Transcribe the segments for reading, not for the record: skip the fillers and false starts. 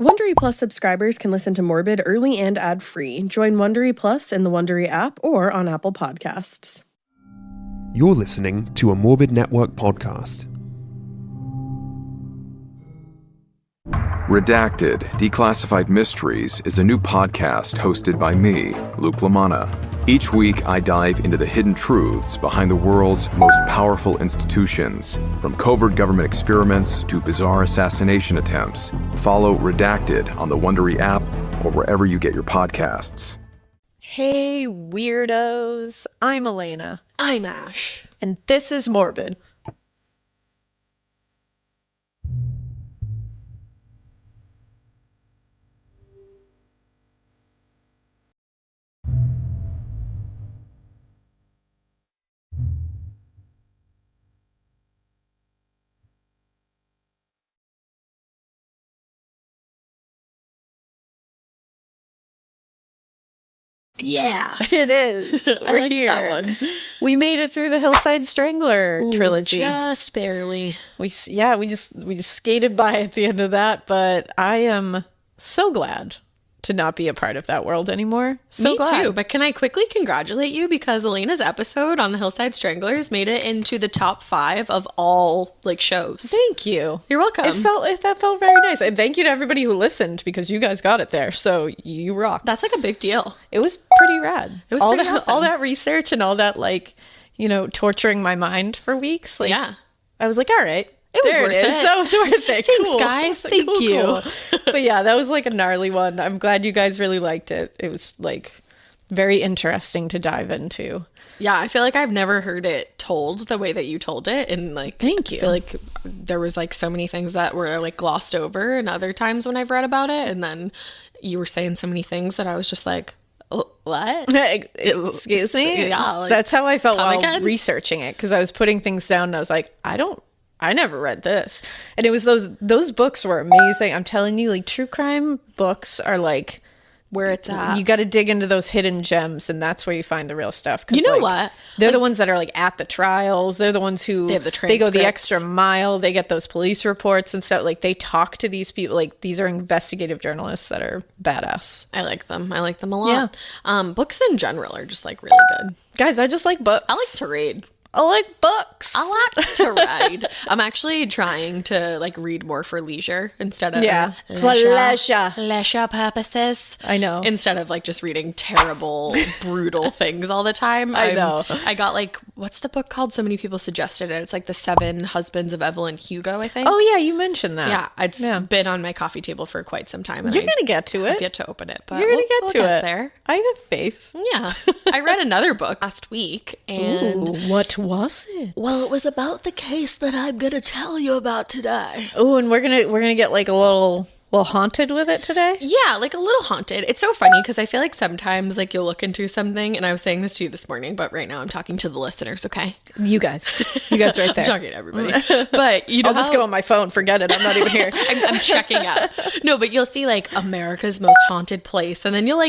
Wondery Plus subscribers can listen to Morbid early and ad-free. Join Wondery Plus in the Wondery app or on Apple Podcasts. You're listening to a Morbid Network podcast. Redacted, Declassified Mysteries is a new podcast hosted by me, Luke LaManna. Each week, I dive into the hidden truths behind the world's most powerful institutions, from covert government experiments to bizarre assassination attempts. Follow Redacted on the Wondery app or wherever you get your podcasts. Hey, weirdos. I'm Elena. I'm Ash. And this is Morbid. Yeah. It is. I We're liked here. that one. We made it through the Hillside Strangler trilogy. Just barely. We just skated by at the end of that, but I am so glad to not be a part of that world anymore. So Me glad. too, but can I quickly congratulate you because Elena's episode on the Hillside Stranglers made it into the top 5 of all shows. Thank you. You're welcome. That felt very nice. And thank you to everybody who listened because you guys got it there. So you rock. That's a big deal. It was pretty rad. It was all pretty that, awesome. all that research and all that torturing my mind for weeks. Yeah. I was like, all right. It was there worth it is. it. That was worth it. Thanks, Cool. guys. Thank Cool, you. cool. But yeah, that was a gnarly one. I'm glad you guys really liked it. It was very interesting to dive into. Yeah, I feel like I've never heard it told the way that you told it. And Thank you. I feel like there was so many things that were glossed over and other times when I've read about it. And then you were saying so many things that I was just like, oh, what? Excuse me? Yeah. That's how I felt while again? researching it, because I was putting things down and I was like, I never read this. And it was those books were amazing. I'm telling you, true crime books are Where it's at. you got to dig into those hidden gems, and that's where you find the real stuff. 'Cause, You know what? They're the ones that are at the trials. They're the ones who They have the they go the transcripts. extra mile. They get those police reports and stuff. They talk to these people. These are investigative journalists that are badass. I like them. I like them a lot. Books in general are just really good. Guys, I just like books. I like to read. I like books. I like to read. I'm actually trying to read more for leisure instead of For leisure purposes. I know. Instead of just reading terrible, brutal things all the time. I know. I got what's the book called? So many people suggested it. It's The 7 Husbands of Evelyn Hugo, I think. Oh yeah, you mentioned that. Yeah, it's been on my coffee table for quite some time. And You're gonna get to I've it. yet to open it, but You're gonna we'll get get it there. I have faith. Yeah. I read another book last week and Ooh, what was it? well, it was about the case that I'm going to tell you about today. Oh, and we're gonna get a little haunted with it today. Yeah, a little haunted. It's so funny because I feel sometimes you'll look into something, and I was saying this to you this morning, but right now I'm talking to the listeners, okay? You guys right there. I'm talking to everybody. But I'll just go on my phone. Forget it. I'm not even here. I'm checking out. No, but you'll see America's most haunted place, and then you'll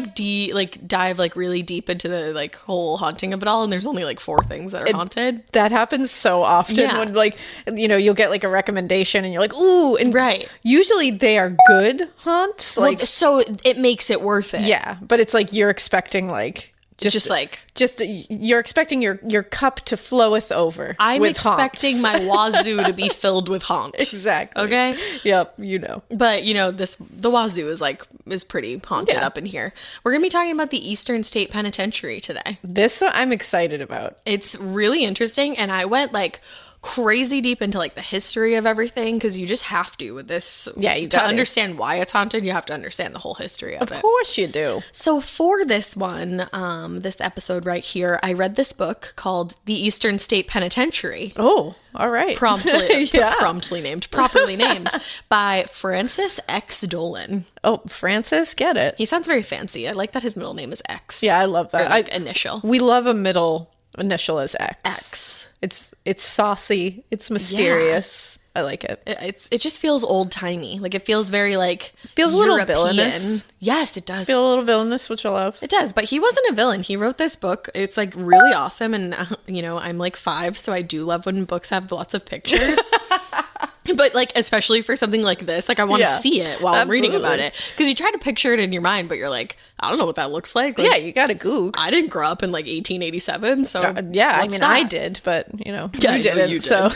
dive really deep into the whole haunting of it all, and there's only 4 things that are haunted. That happens so often when you'll get a recommendation and you're like, ooh, and Right. usually they are good haunts. So it makes it worth it. Yeah, but it's you're expecting you're expecting your cup to floweth over. I'm with expecting haunts. my wazoo to be filled with haunt. Exactly. Okay. Yep. But the wazoo is pretty haunted up in here. We're gonna be talking about the Eastern State Penitentiary today. This I'm excited about. It's really interesting, and I went crazy deep into the history of everything because you just have to with this. Yeah, you to got it. understand why it's haunted. You have to understand the whole history of it. Of course you do. So for this one, this episode right here, I read this book called The Eastern State Penitentiary. Oh, all right. Properly Yeah. named by Francis X. Dolan. Oh, Francis, get it. He sounds very fancy. I like that his middle name is X. Yeah, I love that. Or initial. We love a middle initial as X. X. It's saucy. It's mysterious. I like it. It just feels old timey. It feels very Feels a little European. villainous. Yes, it does. Feel a little villainous, which I love. It does, but he wasn't a villain. He wrote this book. It's really awesome, and I'm 5, so I do love when books have lots of pictures. But like, especially for something like this, like I want to see it while I'm reading about it. Because you try to picture it in your mind, but you're like, I don't know what that looks like. Yeah, you gotta Goog. I didn't grow up in like 1887, so yeah, I mean, I did, but you didn't. You did. So,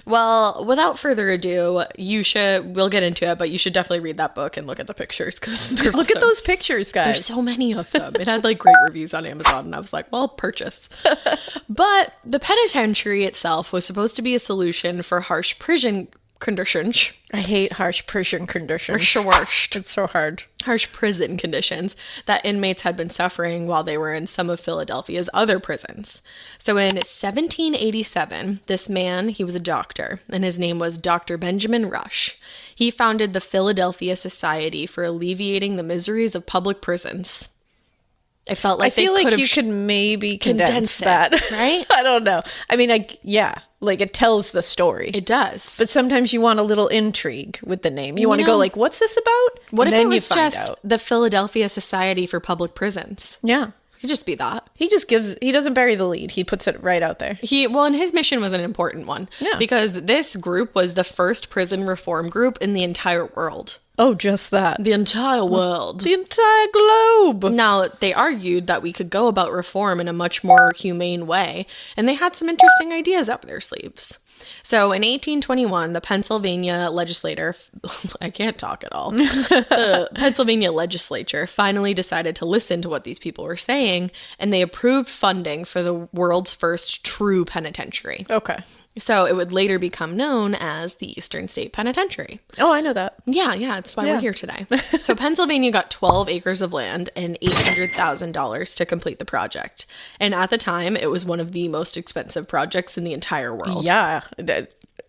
well, without further ado, we'll get into it, but you should definitely read that book and look at the pictures because look at those pictures, guys. There's so many of them. It had like great reviews on Amazon, and I was like, well, purchase. But the penitentiary itself was supposed to be a solution for harsh prison conditions. I hate harsh prison conditions. It's so hard. Harsh prison conditions that inmates had been suffering while they were in some of Philadelphia's other prisons. So in 1787, this man, he was a doctor, and his name was Dr. Benjamin Rush. He founded the Philadelphia Society for Alleviating the Miseries of Public Prisons. I felt like I feel like you could maybe condense that, right? I don't know. I mean, like it tells the story. It does. But sometimes you want a little intrigue with the name. You want to go like, what's this about? What and if then it was you find just out. the Philadelphia Society for Public Prisons? Yeah. It could just be that. He doesn't bury the lead. He puts it right out there. And his mission was an important one. Yeah. Because this group was the first prison reform group in the entire world. Oh, just that. The entire world. The entire globe. Now, they argued that we could go about reform in a much more humane way, and they had some interesting ideas up their sleeves. So in 1821, the Pennsylvania legislator, I can't talk at all, the Pennsylvania legislature finally decided to listen to what these people were saying, and they approved funding for the world's first true penitentiary. Okay. So it would later become known as the Eastern State Penitentiary. Oh, I know that. Yeah, that's why we're here today. So Pennsylvania got 12 acres of land and $800,000 to complete the project. And at the time, it was one of the most expensive projects in the entire world. Yeah.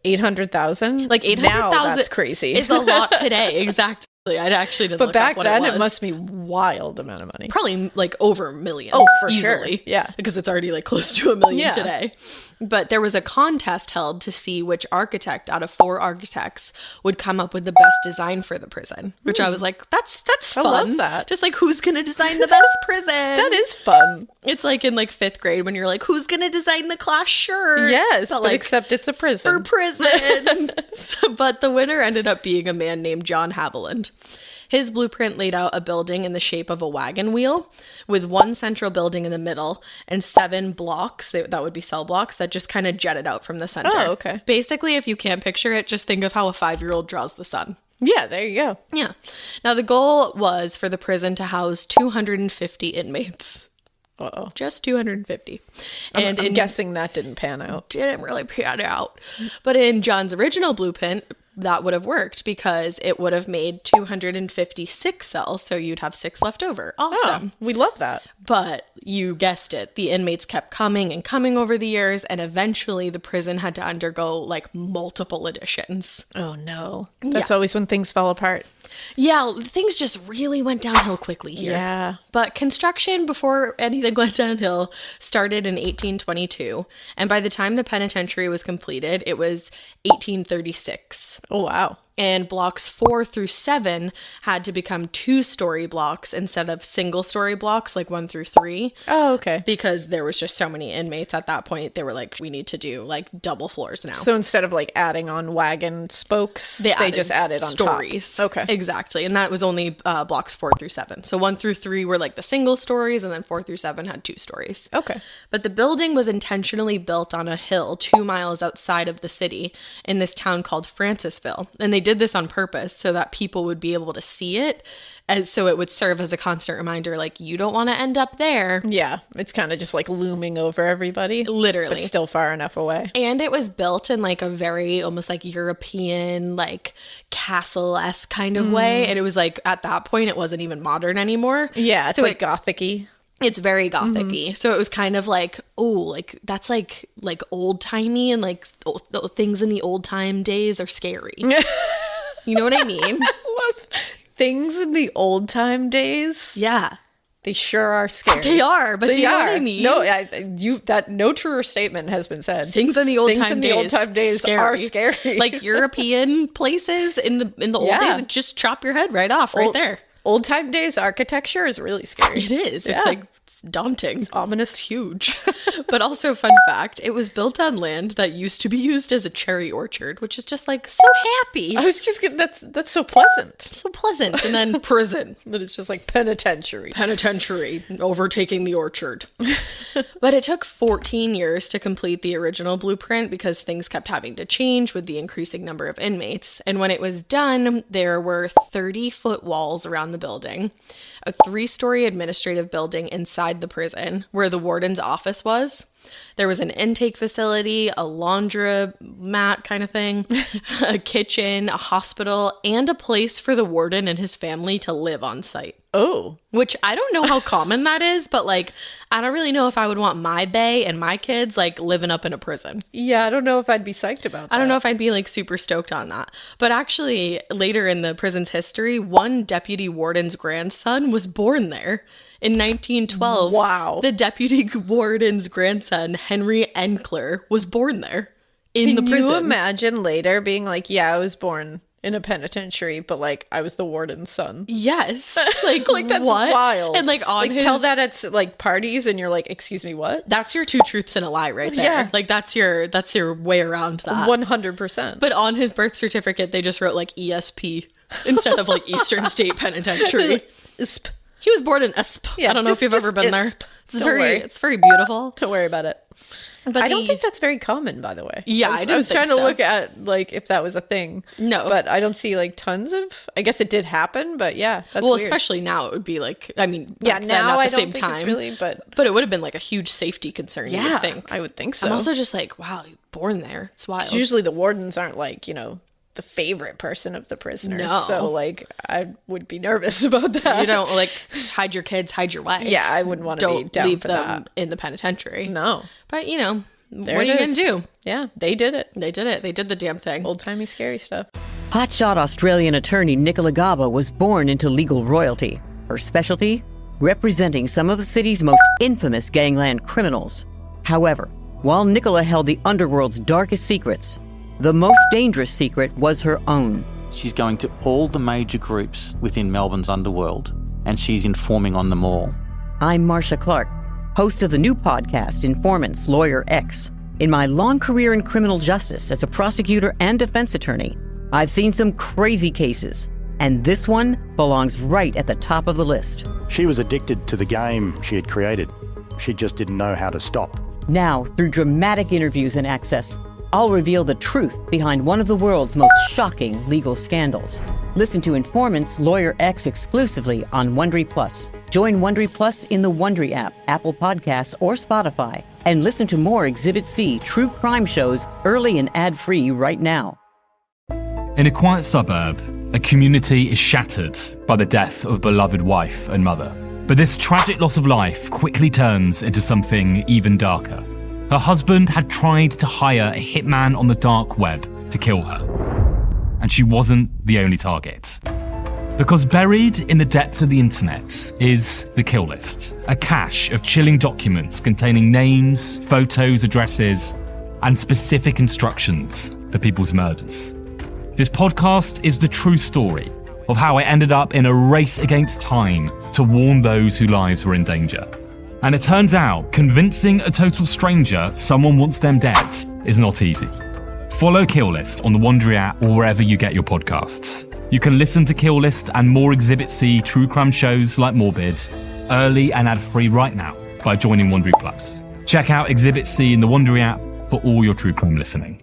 800,000? Like 800,000. That's crazy. Is a lot today. Exactly. I actually didn't but look back up what then, it was. it must be wild amount of money. Probably like over millions. Oh, for easily. sure. Yeah. Because it's already like close to $1 million Yeah. today. But there was a contest held to see which architect out of 4 architects would come up with the best design for the prison, which I was like, that's fun. I love that. Just like, who's going to design the best prison? That is fun. It's like in like 5th grade when you're like, who's going to design the class shirt? Yes, but but like, except it's a prison. for prison. But the winner ended up being a man named John Haviland. His blueprint laid out a building in the shape of a wagon wheel with one central building in the middle and 7 blocks, that would be cell blocks, that just kind of jutted out from the center. Oh, okay. Basically, if you can't picture it, just think of how a 5-year-old draws the sun. Yeah, there you go. Yeah. Now, the goal was for the prison to house 250 inmates. Uh-oh. Just 250. And I'm guessing that didn't pan out. Didn't really pan out. But in John's original blueprint, that would have worked because it would have made 256 cells, so you'd have 6 left over. Awesome. Oh, we love that. But you guessed it, the inmates kept coming and coming over the years, and eventually the prison had to undergo like multiple additions. Oh no. That's always when things fall apart. Yeah, things just really went downhill quickly here. Yeah. But construction, before anything went downhill, started in 1822. And by the time the penitentiary was completed, it was 1836. Oh, wow. And blocks 4 through 7 had to become 2-story blocks instead of single-story blocks like 1 through 3. Oh, okay. Because there was just so many inmates at that point. They were like, we need to do like double floors now. So instead of like adding on wagon spokes, they just added on stories. Top. Okay. Exactly. And that was only blocks 4 through 7. So 1 through 3 were like the single stories, and then 4 through 7 had 2 stories. Okay. But the building was intentionally built on a hill 2 miles outside of the city in this town called Francisville. And they did this on purpose so that people would be able to see it, as so it would serve as a constant reminder, like, you don't want to end up there. Yeah, it's kind of just like looming over everybody. Literally. But still far enough away. And it was built in like a very almost like European, like castle-esque kind of way. And it was like, at that point, it wasn't even modern anymore. Yeah, it's so like gothic-y. It's very gothic-y. So it was kind of like, oh, like that's like old-timey, and like things in the old-time days are scary. You know what I mean? I love things in the old time days. Yeah. They sure are scary. They are, but do you know what I mean? No, that no truer statement has been said. Things in the old Things time in days, the old time days are scary. Like European places in the old days, just chop your head right off right there. Old time days architecture is really scary. It is. Yeah. It's like It's daunting. It's ominous. It's huge. But also, fun fact, it was built on land that used to be used as a cherry orchard, which is just like so happy. I was just getting, that's so pleasant. So pleasant. And then prison. That it's just like penitentiary. Penitentiary, overtaking the orchard. But it took 14 years to complete the original blueprint because things kept having to change with the increasing number of inmates. And when it was done, there were 30-foot walls around the building, a 3-story administrative building inside the prison where the warden's office was. There was an intake facility, a laundromat kind of thing, a kitchen, a hospital, and a place for the warden and his family to live on site. Oh. Which I don't know how common that is, but like, I don't really know if I would want my bae and my kids like living up in a prison. Yeah, I don't know if I'd be psyched about that. I don't know if I'd be like super stoked on that. But actually, later in the prison's history, one deputy warden's grandson was born there. In 1912, wow. The deputy warden's grandson, Henry Enkler, was born there in the prison. Can you imagine later being like, yeah, I was born in a penitentiary, but like I was the warden's son? Yes. Like, like that's what? wild. And like on like his... tell that at like parties and you're like, excuse me, what? That's your 2 truths and a lie right there. Yeah. Like that's your way around that. 100%. But on his birth certificate, they just wrote like ESP instead of like Eastern State Penitentiary. ISP. He was born in ISP. Yeah, I don't know if you've ever been there. ISP. It's very beautiful. Don't worry about it. But I don't think that's very common, by the way. Yeah, I was trying to look at like if that was a thing. No, but I don't see like tons of. I guess it did happen, but yeah, that's well, weird. especially now it would be like. I mean, yeah, then now at the I same don't think time, it's really, but it would have been like a huge safety concern. yeah, you would think. I would think so. I'm also just like, wow, you're born there. It's wild. Usually the wardens aren't like the favorite person of the prisoners. No. So like I would be nervous about that. You don't like hide your kids, hide your wife. Yeah, I wouldn't want to be down leave for them that. in the penitentiary. No, but what there are it you gonna is. do? Yeah, they did it. They did it. They did the damn thing. Old timey scary stuff. Hotshot Australian attorney Nicola Gaba was born into legal royalty. Her specialty? Representing some of the city's most infamous gangland criminals. However, while Nicola held the underworld's darkest secrets, the most dangerous secret was her own. She's going to all the major groups within Melbourne's underworld, and she's informing on them all. I'm Marcia Clark, host of the new podcast, Informants Lawyer X. In my long career in criminal justice as a prosecutor and defense attorney, I've seen some crazy cases, and this one belongs right at the top of the list. She was addicted to the game she had created. She just didn't know how to stop. Now, through dramatic interviews and access, I'll reveal the truth behind one of the world's most shocking legal scandals. Listen to Informants Lawyer X exclusively on Wondery Plus. Join Wondery Plus in the Wondery app, Apple Podcasts, or Spotify, and listen to more Exhibit C true crime shows early and ad-free right now. In a quiet suburb, a community is shattered by the death of a beloved wife and mother. But this tragic loss of life quickly turns into something even darker. Her husband had tried to hire a hitman on the dark web to kill her. And she wasn't the only target. Because buried in the depths of the internet is the kill list, a cache of chilling documents containing names, photos, addresses, and specific instructions for people's murders. This podcast is the true story of how I ended up in a race against time to warn those whose lives were in danger. And it turns out, convincing a total stranger someone wants them dead is not easy. Follow Kill List on the Wondery app or wherever you get your podcasts. You can listen to Kill List and more Exhibit C true crime shows like Morbid, early and ad-free right now by joining Wondery Plus. Check out Exhibit C in the Wondery app for all your true crime listening.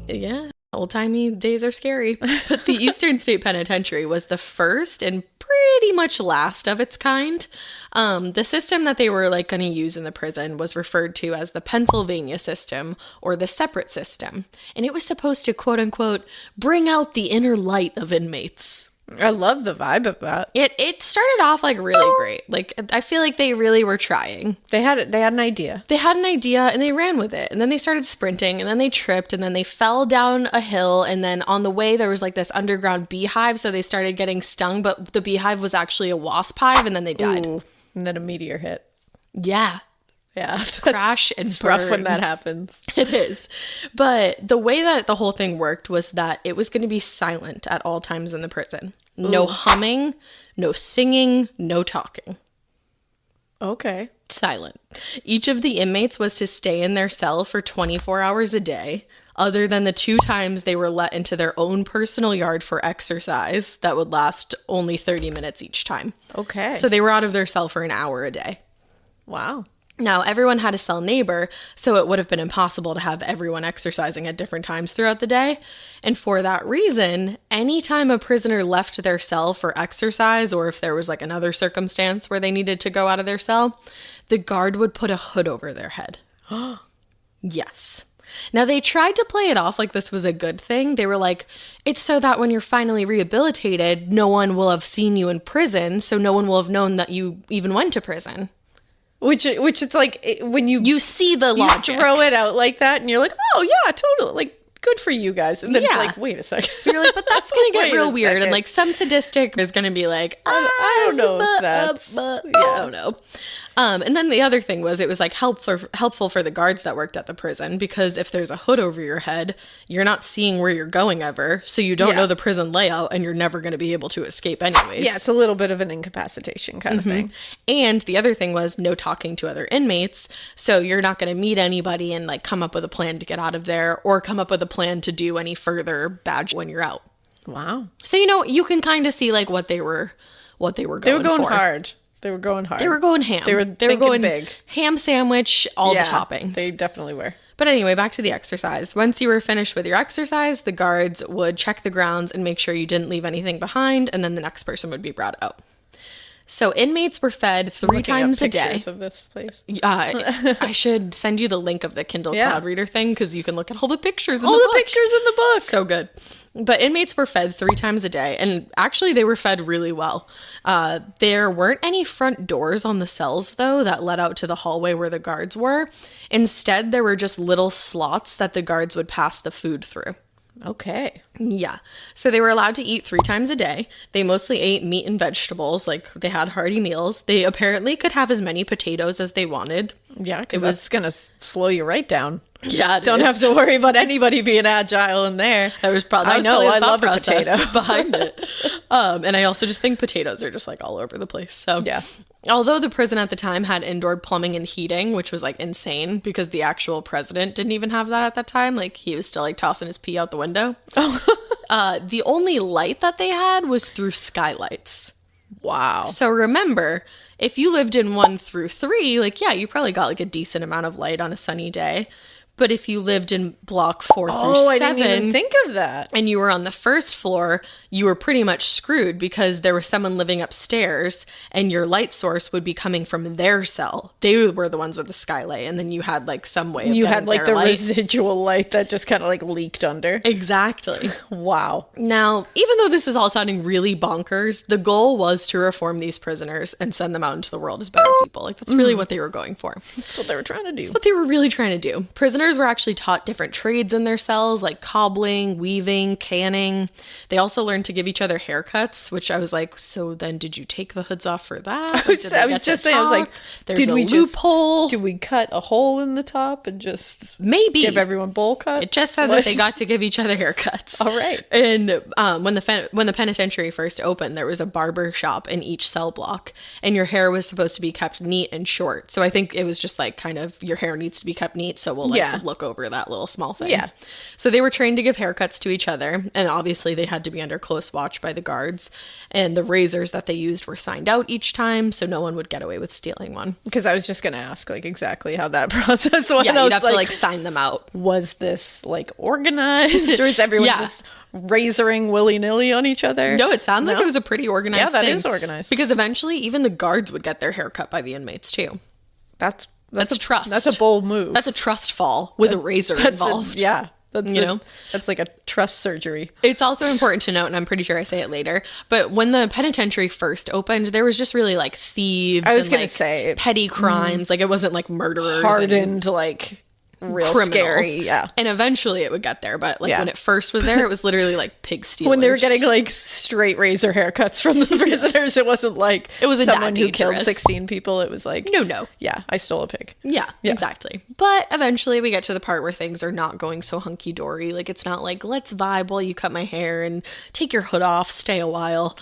Yeah, old-timey days are scary. But the Eastern State Penitentiary was the first and pretty much last of its kind. The system that they were going to use in the prison was referred to as the Pennsylvania system or the separate system. And it was supposed to, quote unquote, bring out the inner light of inmates. I love the vibe of that. It started off really great. I feel like they really were trying. They had an idea. They had an idea and they ran with it. And then they started sprinting and then they tripped and then they fell down a hill. And then on the way there was this underground beehive. So they started getting stung, but the beehive was actually a wasp hive and then they died. Ooh, and then a meteor hit. Yeah. Yeah. Crash and it's burn. rough when that happens. It is. But the way that the whole thing worked was that it was going to be silent at all times in the prison. No humming, no singing, no talking. Okay. Silent. Each of the inmates was to stay in their cell for 24 hours a day, other than the 2 times they were let into their own personal yard for exercise that would last only 30 minutes each time. Okay. So they were out of their cell for an hour a day. Wow. Now, everyone had a cell neighbor, so it would have been impossible to have everyone exercising at different times throughout the day. And for that reason, anytime a prisoner left their cell for exercise, or if there was like another circumstance where they needed to go out of their cell, the guard would put a hood over their head. Yes. Now, they tried to play it off like this was a good thing. They were like, it's so that when you're finally rehabilitated, no one will have seen you in prison, so no one will have known that you even went to prison. Which it's like when you see the logic. You throw it out like that and you're like, oh yeah, totally. Like, good for you guys. And then it's like, wait a second. You're like, but that's going to get real weird. second. And like some sadistic is going to be like, I don't know if that's... I don't know. And then the other thing was it was like helpful for the guards that worked at the prison, because if there's a hood over your head, you're not seeing where you're going ever. So you don't know the prison layout and you're never going to be able to escape anyways. Yeah, it's a little bit of an incapacitation kind of thing. And the other thing was no talking to other inmates. So you're not going to meet anybody and like come up with a plan to get out of there or come up with a plan to do any further bad when you're out. Wow. So, you can kind of see like what they were going for. They were going hard. They were going hard. They were going ham. They were going big. Ham sandwich, all the toppings. They definitely were. But anyway, back to the exercise. Once you were finished with your exercise, the guards would check the grounds and make sure you didn't leave anything behind, and then the next person would be brought out. So inmates were fed 3 times a day. Of this place. I should send you the link of the Kindle Cloud Reader thing, because you can look at all the pictures in the book. Pictures in the book. So good. But inmates were fed 3 times a day, and actually they were fed really well. There weren't any front doors on the cells, though, that led out to the hallway where the guards were. Instead, there were just little slots that the guards would pass the food through. Okay. Yeah. So they were allowed to eat 3 times a day. They mostly ate meat and vegetables, like they had hearty meals. They apparently could have as many potatoes as they wanted. Yeah, because that's going to slow you right down. Yeah, don't have to worry about anybody being agile in there. That was probably I love a potato behind it. And I also just think potatoes are just like all over the place. So yeah. Although the prison at the time had indoor plumbing and heating, which was like insane because the actual president didn't even have that at that time. Like he was still like tossing his pee out the window. The only light that they had was through skylights. Wow. So remember, if you lived in 1 through 3, like, yeah, you probably got like a decent amount of light on a sunny day. But if you lived in block 4 through 7, I didn't even think of that. And you were on the first floor, you were pretty much screwed because there was someone living upstairs and your light source would be coming from their cell. They were the ones with the skylight, and then you had like some way of you had like the light. residual light that just kind of like leaked under. Exactly. Wow. Now, even though this is all sounding really bonkers, the goal was to reform these prisoners and send them out into the world as better people. Like that's really what they were going for. That's what they were trying to do. That's what they were really trying to do. Prisoners were actually taught different trades in their cells, like cobbling, weaving, canning. They also learned to give each other haircuts, which I was like, so then did you take the hoods off for that? I was just saying, I was like, there's a loophole. Did we cut a hole in the top and just maybe give everyone bowl cuts? It just said that they got to give each other haircuts. All right. And when the penitentiary first opened, there was a barber shop in each cell block, and your hair was supposed to be kept neat and short. So I think it was just like kind of your hair needs to be kept neat, so we'll like look over that little small thing. Yeah. So they were trained to give haircuts to each other, and obviously they had to be under close watch by the guards, and the razors that they used were signed out each time, so no one would get away with stealing one. Because I was just going to ask like exactly how that process was. Yeah, you'd have to like sign them out. Was this like organized, or is everyone just razoring willy-nilly on each other? No, it sounds like it was a pretty organized thing. Yeah, that is organized. Because eventually even the guards would get their hair cut by the inmates too. That's trust. That's a bold move. That's a trust fall with a razor involved. That's like a trust surgery. It's also important to note, and I'm pretty sure I say it later, but when the penitentiary first opened, there was just really like thieves. I was going to say petty crimes. Like it wasn't like murderers. Hardened like real criminals. scary. Yeah. And eventually it would get there. But like Yeah. when it first was there, it was literally like pig stealers. When they were getting like straight razor haircuts from the prisoners, it wasn't like It wasn't that someone who killed dangerous. 16 people. It was like, No. yeah, I stole a pig. Yeah, exactly. But eventually we get to the part where things are not going so hunky-dory. Like, it's not like, let's vibe while you cut my hair and take your hood off, stay a while.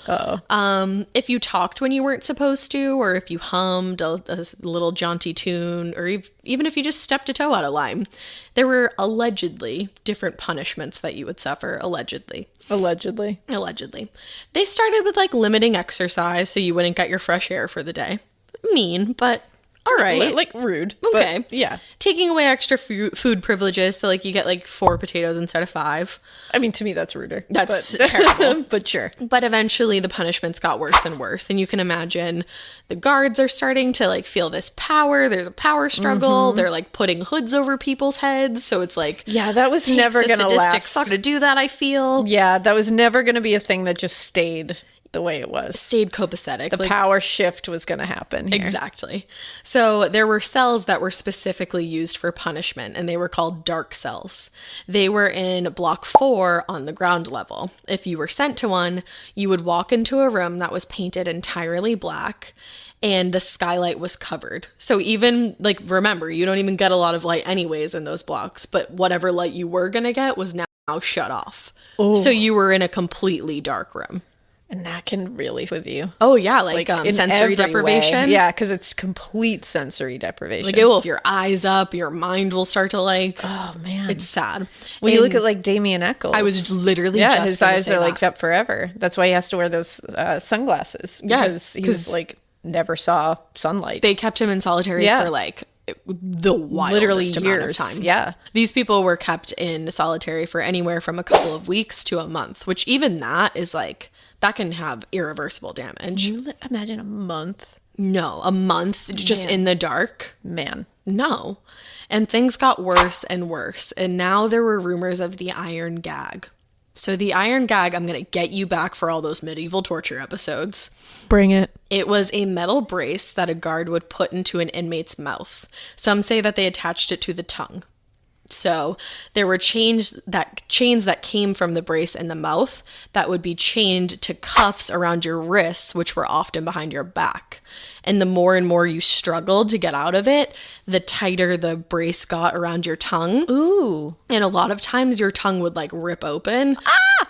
If you talked when you weren't supposed to, or if you hummed a little jaunty tune, or even if you just stepped a toe out of line, there were allegedly different punishments that you would suffer, allegedly. Allegedly. They started with like limiting exercise so you wouldn't get your fresh air for the day. Mean, but all right. Like rude. Okay. But yeah. Taking away extra food privileges, so like you get like 4 potatoes instead of 5. I mean, to me, that's ruder. That's but, terrible. But sure. But eventually the punishments got worse and worse. And you can imagine the guards are starting to like feel this power. There's a power struggle. They're like putting hoods over people's heads. So it's like, Yeah, that was takes never a going to sadistic last. fuck to do that, I feel. Yeah, that was never going to be a thing that just stayed the way it was. Stayed copacetic. The power shift was going to happen here. Exactly. So there were cells that were specifically used for punishment, and they were called dark cells. They were in block 4 on the ground level. If you were sent to one, you would walk into a room that was painted entirely black, and the skylight was covered. So even, like, remember, you don't even get a lot of light anyways in those blocks, but whatever light you were going to get was now shut off. Ooh. So you were in a completely dark room. And that can really with you. Oh, yeah, like in sensory every deprivation. way. Yeah, because it's complete sensory deprivation. Like, it will, if your eyes up, your mind will start to like, oh, man. it's sad. When you And look at like Damien Eccles. I was literally just his gonna eyes say are like that. up forever. That's why he has to wear those sunglasses. Yeah, Because he was like never saw sunlight. They kept him in solitary Yeah. for like the wildest Literally amount of years. time. Yeah. These people were kept in solitary for anywhere from a couple of weeks to a month, which even that is like, that can have irreversible damage. Can you imagine a month? No, a month just in the dark. Man. No. And things got worse and worse. And now there were rumors of the iron gag. So the iron gag, I'm going to get you back for all those medieval torture episodes. Bring it. It was a metal brace that a guard would put into an inmate's mouth. Some say that they attached it to the tongue. So there were chains that came from the brace in the mouth that would be chained to cuffs around your wrists, which were often behind your back. And the more and more you struggled to get out of it, the tighter the brace got around your tongue. Ooh. And a lot of times your tongue would like rip open,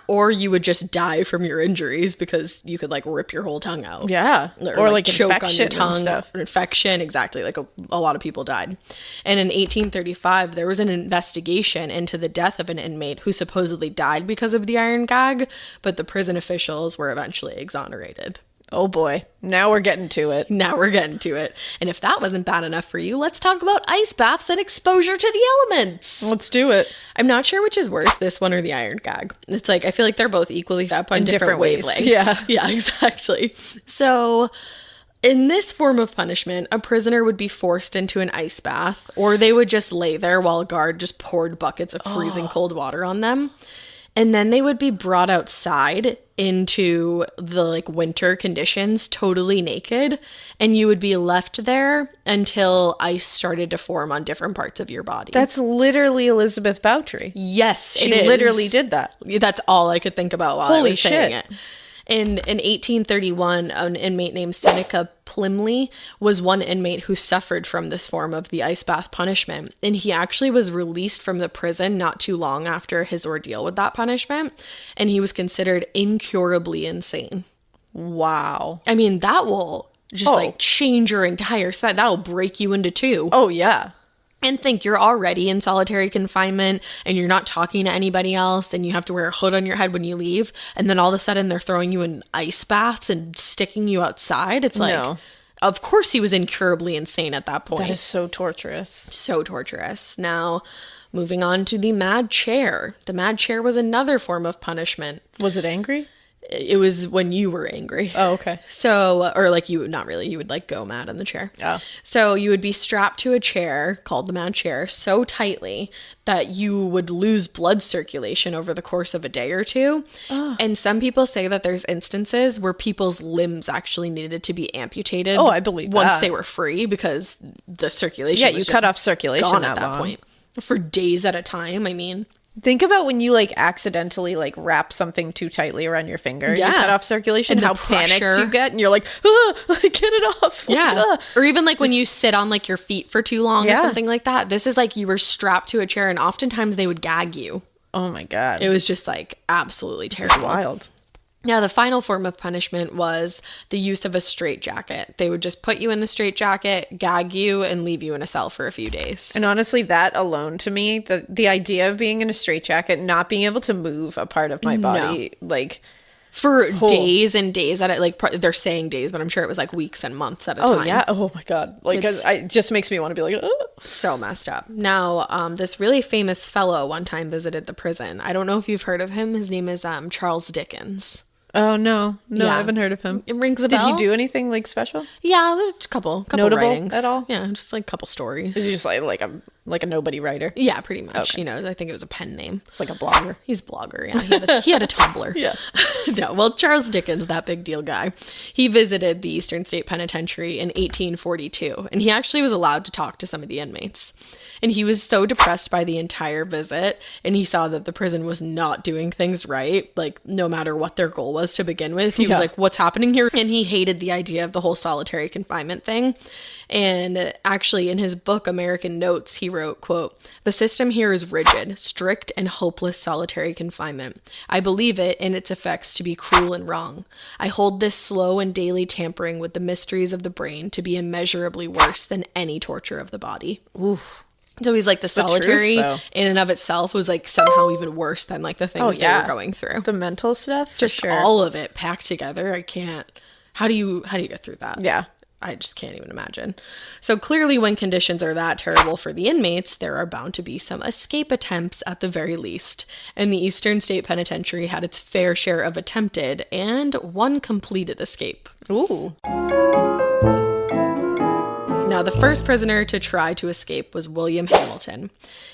or you would just die from your injuries because you could like rip your whole tongue out. Yeah. Or like choke on your infection tongue. and stuff. Infection, exactly. Like a lot of people died. And in 1835, there was an investigation into the death of an inmate who supposedly died because of the iron gag, but the prison officials were eventually exonerated. Oh boy. Now we're getting to it. Now we're getting to it. And if that wasn't bad enough for you, let's talk about ice baths and exposure to the elements. Let's do it. I'm not sure which is worse, this one or the iron gag. It's like, I feel like they're both equally up on different ways. wavelengths. Yeah. Yeah, exactly. So in this form of punishment, a prisoner would be forced into an ice bath, or they would just lay there while a guard just poured buckets of freezing cold water on them. And then they would be brought outside into the like winter conditions, totally naked, and you would be left there until ice started to form on different parts of your body. That's literally Elizabeth Bowtry. Yes, She it is. literally did that. That's all I could think about while I Holy was saying shit. it. In 1831, an inmate named Seneca Plymley was one inmate who suffered from this form of the ice bath punishment. And he actually was released from the prison not too long after his ordeal with that punishment. And he was considered incurably insane. Wow. I mean, that will just like change your entire set. That'll break you into two. Oh, yeah. And think you're already in solitary confinement and you're not talking to anybody else and you have to wear a hood on your head when you leave. And then all of a sudden they're throwing you in ice baths and sticking you outside. It's like, No. Of course he was incurably insane at that point. That is so torturous. So torturous. Now, moving on to the mad chair. The mad chair was another form of punishment. Was it angry? It was when you were angry. Oh, okay. So, or like you, not really, you would like go mad in the chair. Oh. So you would be strapped to a chair called the mad chair so tightly that you would lose blood circulation over the course of a day or two. Oh. And some people say that there's instances where people's limbs actually needed to be amputated. Oh, I believe once that. they were free because the circulation Yeah, was you cut just off circulation gone that at that long. point. for days at a time. I mean, think about when you like accidentally like wrap something too tightly around your finger. Yeah. You cut off circulation, And the how panicked pressure. you get, and you're like, get it off. yeah. Or even like when you sit on like your feet for too long or Yeah. something like that. This is like you were strapped to a chair, and oftentimes they would gag you. Oh my God. It was just like absolutely It's terrible. wild. Now, the final form of punishment was the use of a straitjacket. They would just put you in the straitjacket, gag you, and leave you in a cell for a few days. And honestly, that alone to me, the idea of being in a straitjacket, not being able to move a part of my body, like for days and days at it, like they're saying days, but I'm sure it was like weeks and months at a time. oh yeah, oh my God, like it just makes me want to be like, oh. So messed up. Now, this really famous fellow one time visited the prison. I don't know if you've heard of him. His name is Charles Dickens. Oh no, I Yeah. haven't heard of him. It rings a Did bell. he do anything like special? Yeah, there's a couple Notable writings at all? Yeah, just like a couple stories. Is he just like a nobody writer? Yeah, pretty much. Okay. You know, I think it was a pen name. It's like a blogger. He's a blogger. Yeah, he had a Tumblr. Yeah. No, well, Charles Dickens, that big deal guy, he visited the Eastern State Penitentiary in 1842, and he actually was allowed to talk to some of the inmates. And he was so depressed by the entire visit, and he saw that the prison was not doing things right, like no matter what their goal was to begin with. He was like, what's happening here? And he hated the idea of the whole solitary confinement thing. And actually, in his book, American Notes, he wrote, quote, "The system here is rigid, strict, and hopeless solitary confinement. I believe it and its effects to be cruel and wrong. I hold this slow and daily tampering with the mysteries of the brain to be immeasurably worse than any torture of the body." Oof. So he's like the solitary truth, though. in and of itself was like somehow even worse than like the things they were going through. The mental stuff, Just for sure. all of it packed together. I can't. How do you get through that? Yeah. I just can't even imagine. So clearly when conditions are that terrible for the inmates, there are bound to be some escape attempts at the very least. And the Eastern State Penitentiary had its fair share of attempted and one completed escape. Ooh. Now, the first prisoner to try to escape was William Hamilton.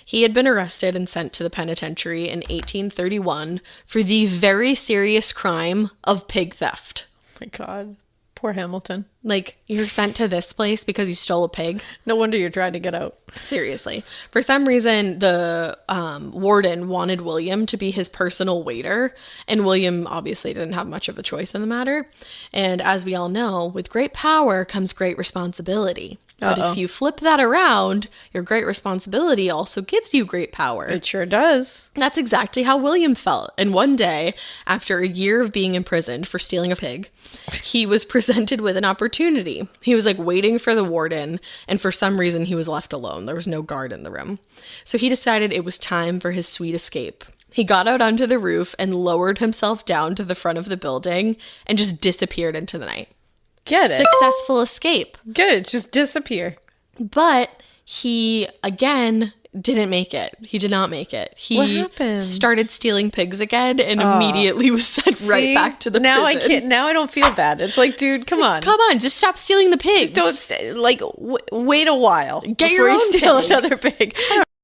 He had been arrested and sent to the penitentiary in 1831 for the very serious crime of pig theft. Oh my God. Poor Hamilton. Like, you're sent to this place because you stole a pig? No wonder you're trying to get out. Seriously. For some reason, the warden wanted William to be his personal waiter, and William obviously didn't have much of a choice in the matter. And as we all know, with great power comes great responsibility. But if you flip that around, your great responsibility also gives you great power. It sure does. That's exactly how William felt. And one day, after a year of being imprisoned for stealing a pig, he was presented with an opportunity. He was like waiting for the warden, and for some reason he was left alone. There was no guard in the room. So he decided it was time for his sweet escape. He got out onto the roof and lowered himself down to the front of the building and just disappeared into the night. Get it. Successful escape. Get it. Just disappear. But he, again, didn't make it. He did not make it. He What happened? started stealing pigs again and immediately was sent right back to the now prison. I can't. Now I don't feel bad. It's like, dude, come on. Come on, just stop stealing the pigs. Just wait a while. Get before your you own steal pig. another pig.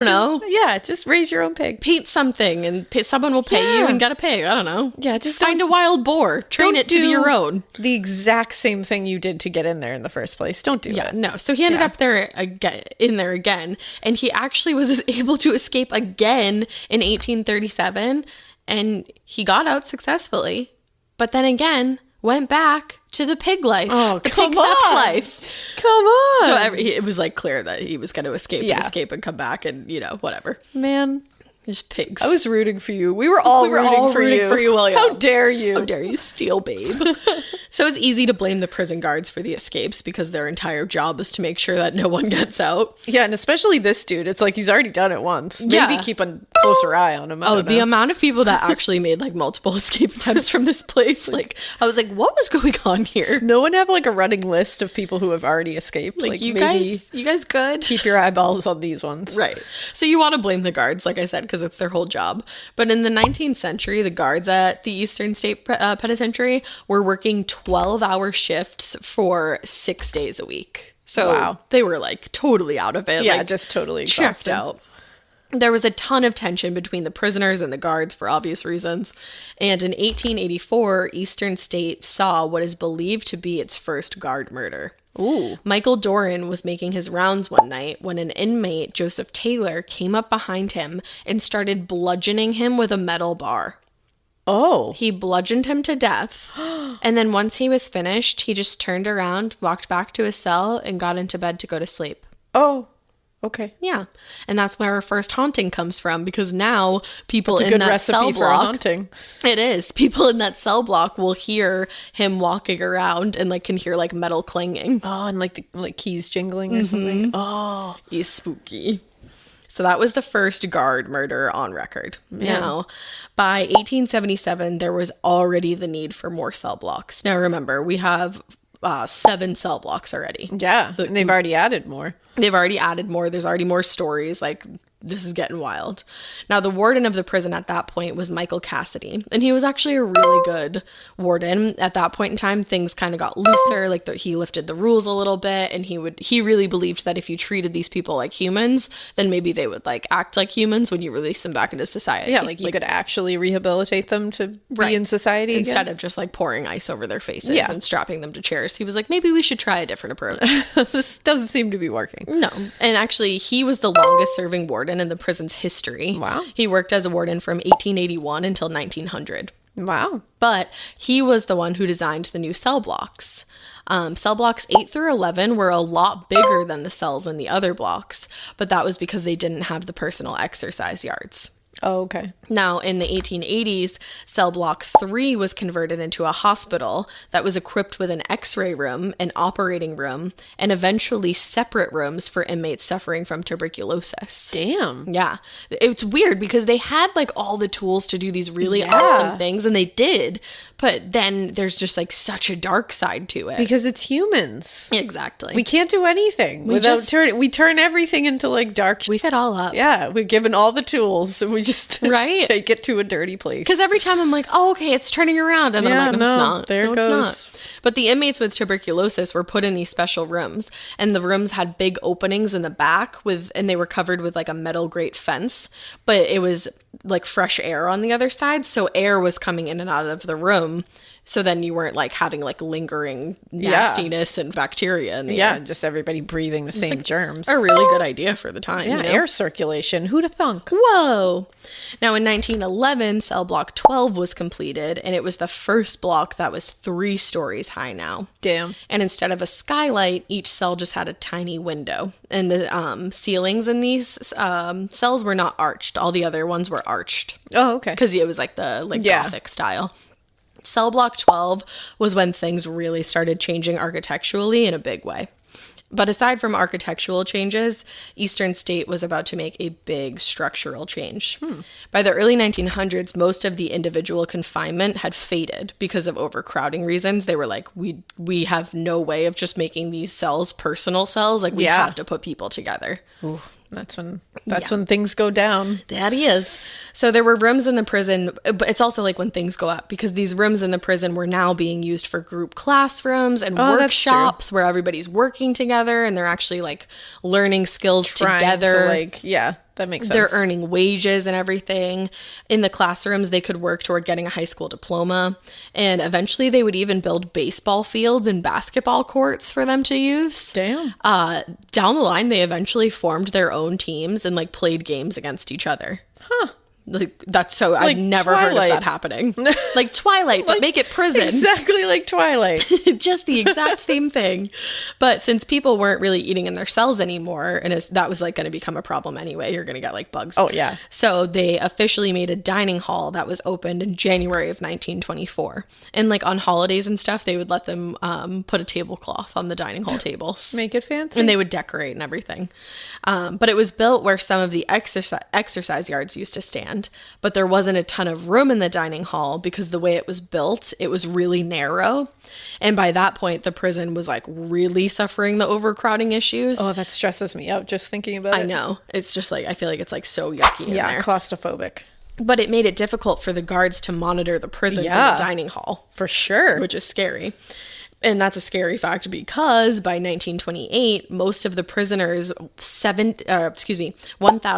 know. Yeah, just raise your own pig. Paint something and someone will pay you and get a pig. I don't know. Yeah, just find a wild boar. Train it to be your own. The exact same thing you did to get in there in the first place. Don't do Yeah, it. no. So he ended up there again, and he actually was able to escape again in 1837, and he got out successfully. But then again, went back to the pig life. Oh, the come pig theft on. life. Come on. So it was like clear that he was going to escape and come back and, whatever. Man. Just pigs. I was rooting for you. We were all rooting for you, William. How dare you? How dare you steal, babe? So it's easy to blame the prison guards for the escapes because their entire job is to make sure that no one gets out. Yeah, and especially this dude. It's like he's already done it once. Maybe Yeah. keep a closer eye on him. I don't The know. amount of people that actually made like multiple escape attempts from this place. Like, I was like, what was going on here? Does no one have like a running list of people who have already escaped? Like, you maybe guys good? keep your eyeballs on these ones. Right. So you want to blame the guards, like I said, because it's their whole job. But in the 19th century, the guards at the Eastern State Penitentiary were working 12-hour shifts for 6 days a week. So Wow. they were like totally out of it. Yeah, like, just totally checked exhausted. out. There was a ton of tension between the prisoners and the guards for obvious reasons. And in 1884, Eastern State saw what is believed to be its first guard murder. Ooh. Michael Doran was making his rounds one night when an inmate, Joseph Taylor, came up behind him and started bludgeoning him with a metal bar. Oh. He bludgeoned him to death. And then once he was finished, he just turned around, walked back to his cell, and got into bed to go to sleep. Oh. Okay. Yeah. And that's where our first haunting comes from, because now people It's a in good that recipe cell for a block, haunting. it is. People in that cell block will hear him walking around and like can hear like metal clanging. Oh, and like the keys jingling or something. Oh. He's spooky. So that was the first guard murder on record. Now, by 1877, there was already the need for more cell blocks. Now, remember, we have 7 cell blocks already. Yeah. And they've already added more. They've already added more. There's already more stories. Like, this is getting wild. Now, the warden of the prison at that point was Michael Cassidy, and he was actually a really good warden. At that point in time, things kind of got looser. Like, he lifted the rules a little bit, and he really believed that if you treated these people like humans, then maybe they would like act like humans when you release them back into society. Yeah, like you could actually rehabilitate them to be in society instead again. of just like pouring ice over their faces and strapping them to chairs. He was like, maybe we should try a different approach. This doesn't seem to be working. No. And actually, he was the longest serving warden in the prison's history. Wow. He worked as a warden from 1881 until 1900. Wow. But he was the one who designed the new cell blocks. Cell blocks 8 through 11 were a lot bigger than the cells in the other blocks, but that was because they didn't have the personal exercise yards. Oh, okay. Now, in the 1880s, cell block 3 was converted into a hospital that was equipped with an x-ray room, an operating room, and eventually separate rooms for inmates suffering from tuberculosis. Damn. Yeah. It's weird because they had like all the tools to do these really awesome things, and they did, but then there's just like such a dark side to it. Because it's humans. Exactly. We can't do anything without we turn everything into like dark. We fit all up. Yeah, we're given all the tools and we just take it to a dirty place. Because every time I'm like, oh, okay, it's turning around. And then I'm like, no, it's not. There it goes. It's not. But the inmates with tuberculosis were put in these special rooms. And the rooms had big openings in the back and they were covered with like a metal grate fence. But it was like fresh air on the other side. So air was coming in and out of the room. So then you weren't like having like lingering nastiness and bacteria in the air. Just everybody breathing the same germs. A really good idea for the time. Yeah, you know? air circulation. Who'da thunk? Whoa. Now in 1911, cell block 12 was completed, and it was the first block that was 3 stories high now. Damn. And instead of a skylight, each cell just had a tiny window. And the ceilings in these cells were not arched. All the other ones were arched. Oh, okay. Because it was like the Gothic style. Cell block 12 was when things really started changing architecturally in a big way. But aside from architectural changes, Eastern State was about to make a big structural change. By the early 1900s, most of the individual confinement had faded because of overcrowding reasons. They were like, we have no way of just making these cells personal cells. Like, we have to put people together. Ooh. That's when things go down. That is. So there were rooms in the prison, but it's also like when things go up, because these rooms in the prison were now being used for group classrooms and workshops where everybody's working together and they're actually like learning skills together. That makes sense. They're earning wages and everything. In the classrooms, they could work toward getting a high school diploma. And eventually they would even build baseball fields and basketball courts for them to use. Damn. Down the line, they eventually formed their own teams and like played games against each other. Huh. Like, that's so, I've never heard of that happening. Like Twilight, but make it prison. Exactly like Twilight. Just the exact same thing. But since people weren't really eating in their cells anymore, and that was like going to become a problem anyway, you're going to get like bugs. Oh, yeah. So they officially made a dining hall that was opened in January of 1924. And like on holidays and stuff, they would let them put a tablecloth on the dining hall tables. Make it fancy. And they would decorate and everything. But it was built where some of the exercise yards used to stand. But there wasn't a ton of room in the dining hall because the way it was built, it was really narrow. And by that point, the prison was like really suffering the overcrowding issues. Oh, that stresses me out just thinking about it. I know. It's just like, I feel like it's like so yucky in there. Claustrophobic. But it made it difficult for the guards to monitor the prisons in the dining hall. For sure. Which is scary. And that's a scary fact because by 1928, most of the prisoners,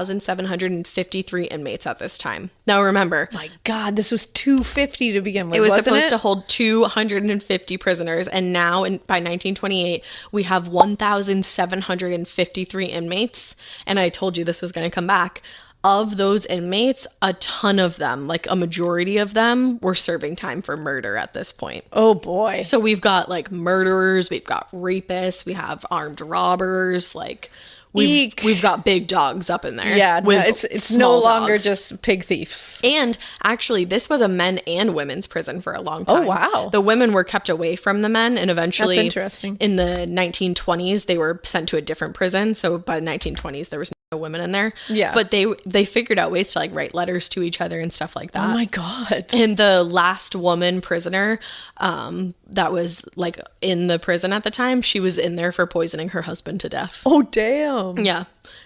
1,753 inmates at this time. Now remember, My God, this was 250 to begin with. it was wasn't supposed it? to hold 250 prisoners, and now by 1928, we have 1,753 inmates. And I told you this was going to come back. Of those inmates, a ton of them, like a majority of them, were serving time for murder at this point. Oh boy. So we've got like murderers, we've got rapists, we have armed robbers, like we've got big dogs up in there. Yeah, with it's small no longer dogs. just pig thieves. And actually, this was a men and women's prison for a long time. Oh, wow. The women were kept away from the men, and eventually, That's interesting. in the 1920s, they were sent to a different prison. So by the 1920s, there was no women in there. Yeah. But they figured out ways to like write letters to each other and stuff like that. Oh my God. And the last woman prisoner that was like in the prison at the time, she was in there for poisoning her husband to death. Oh damn. Yeah.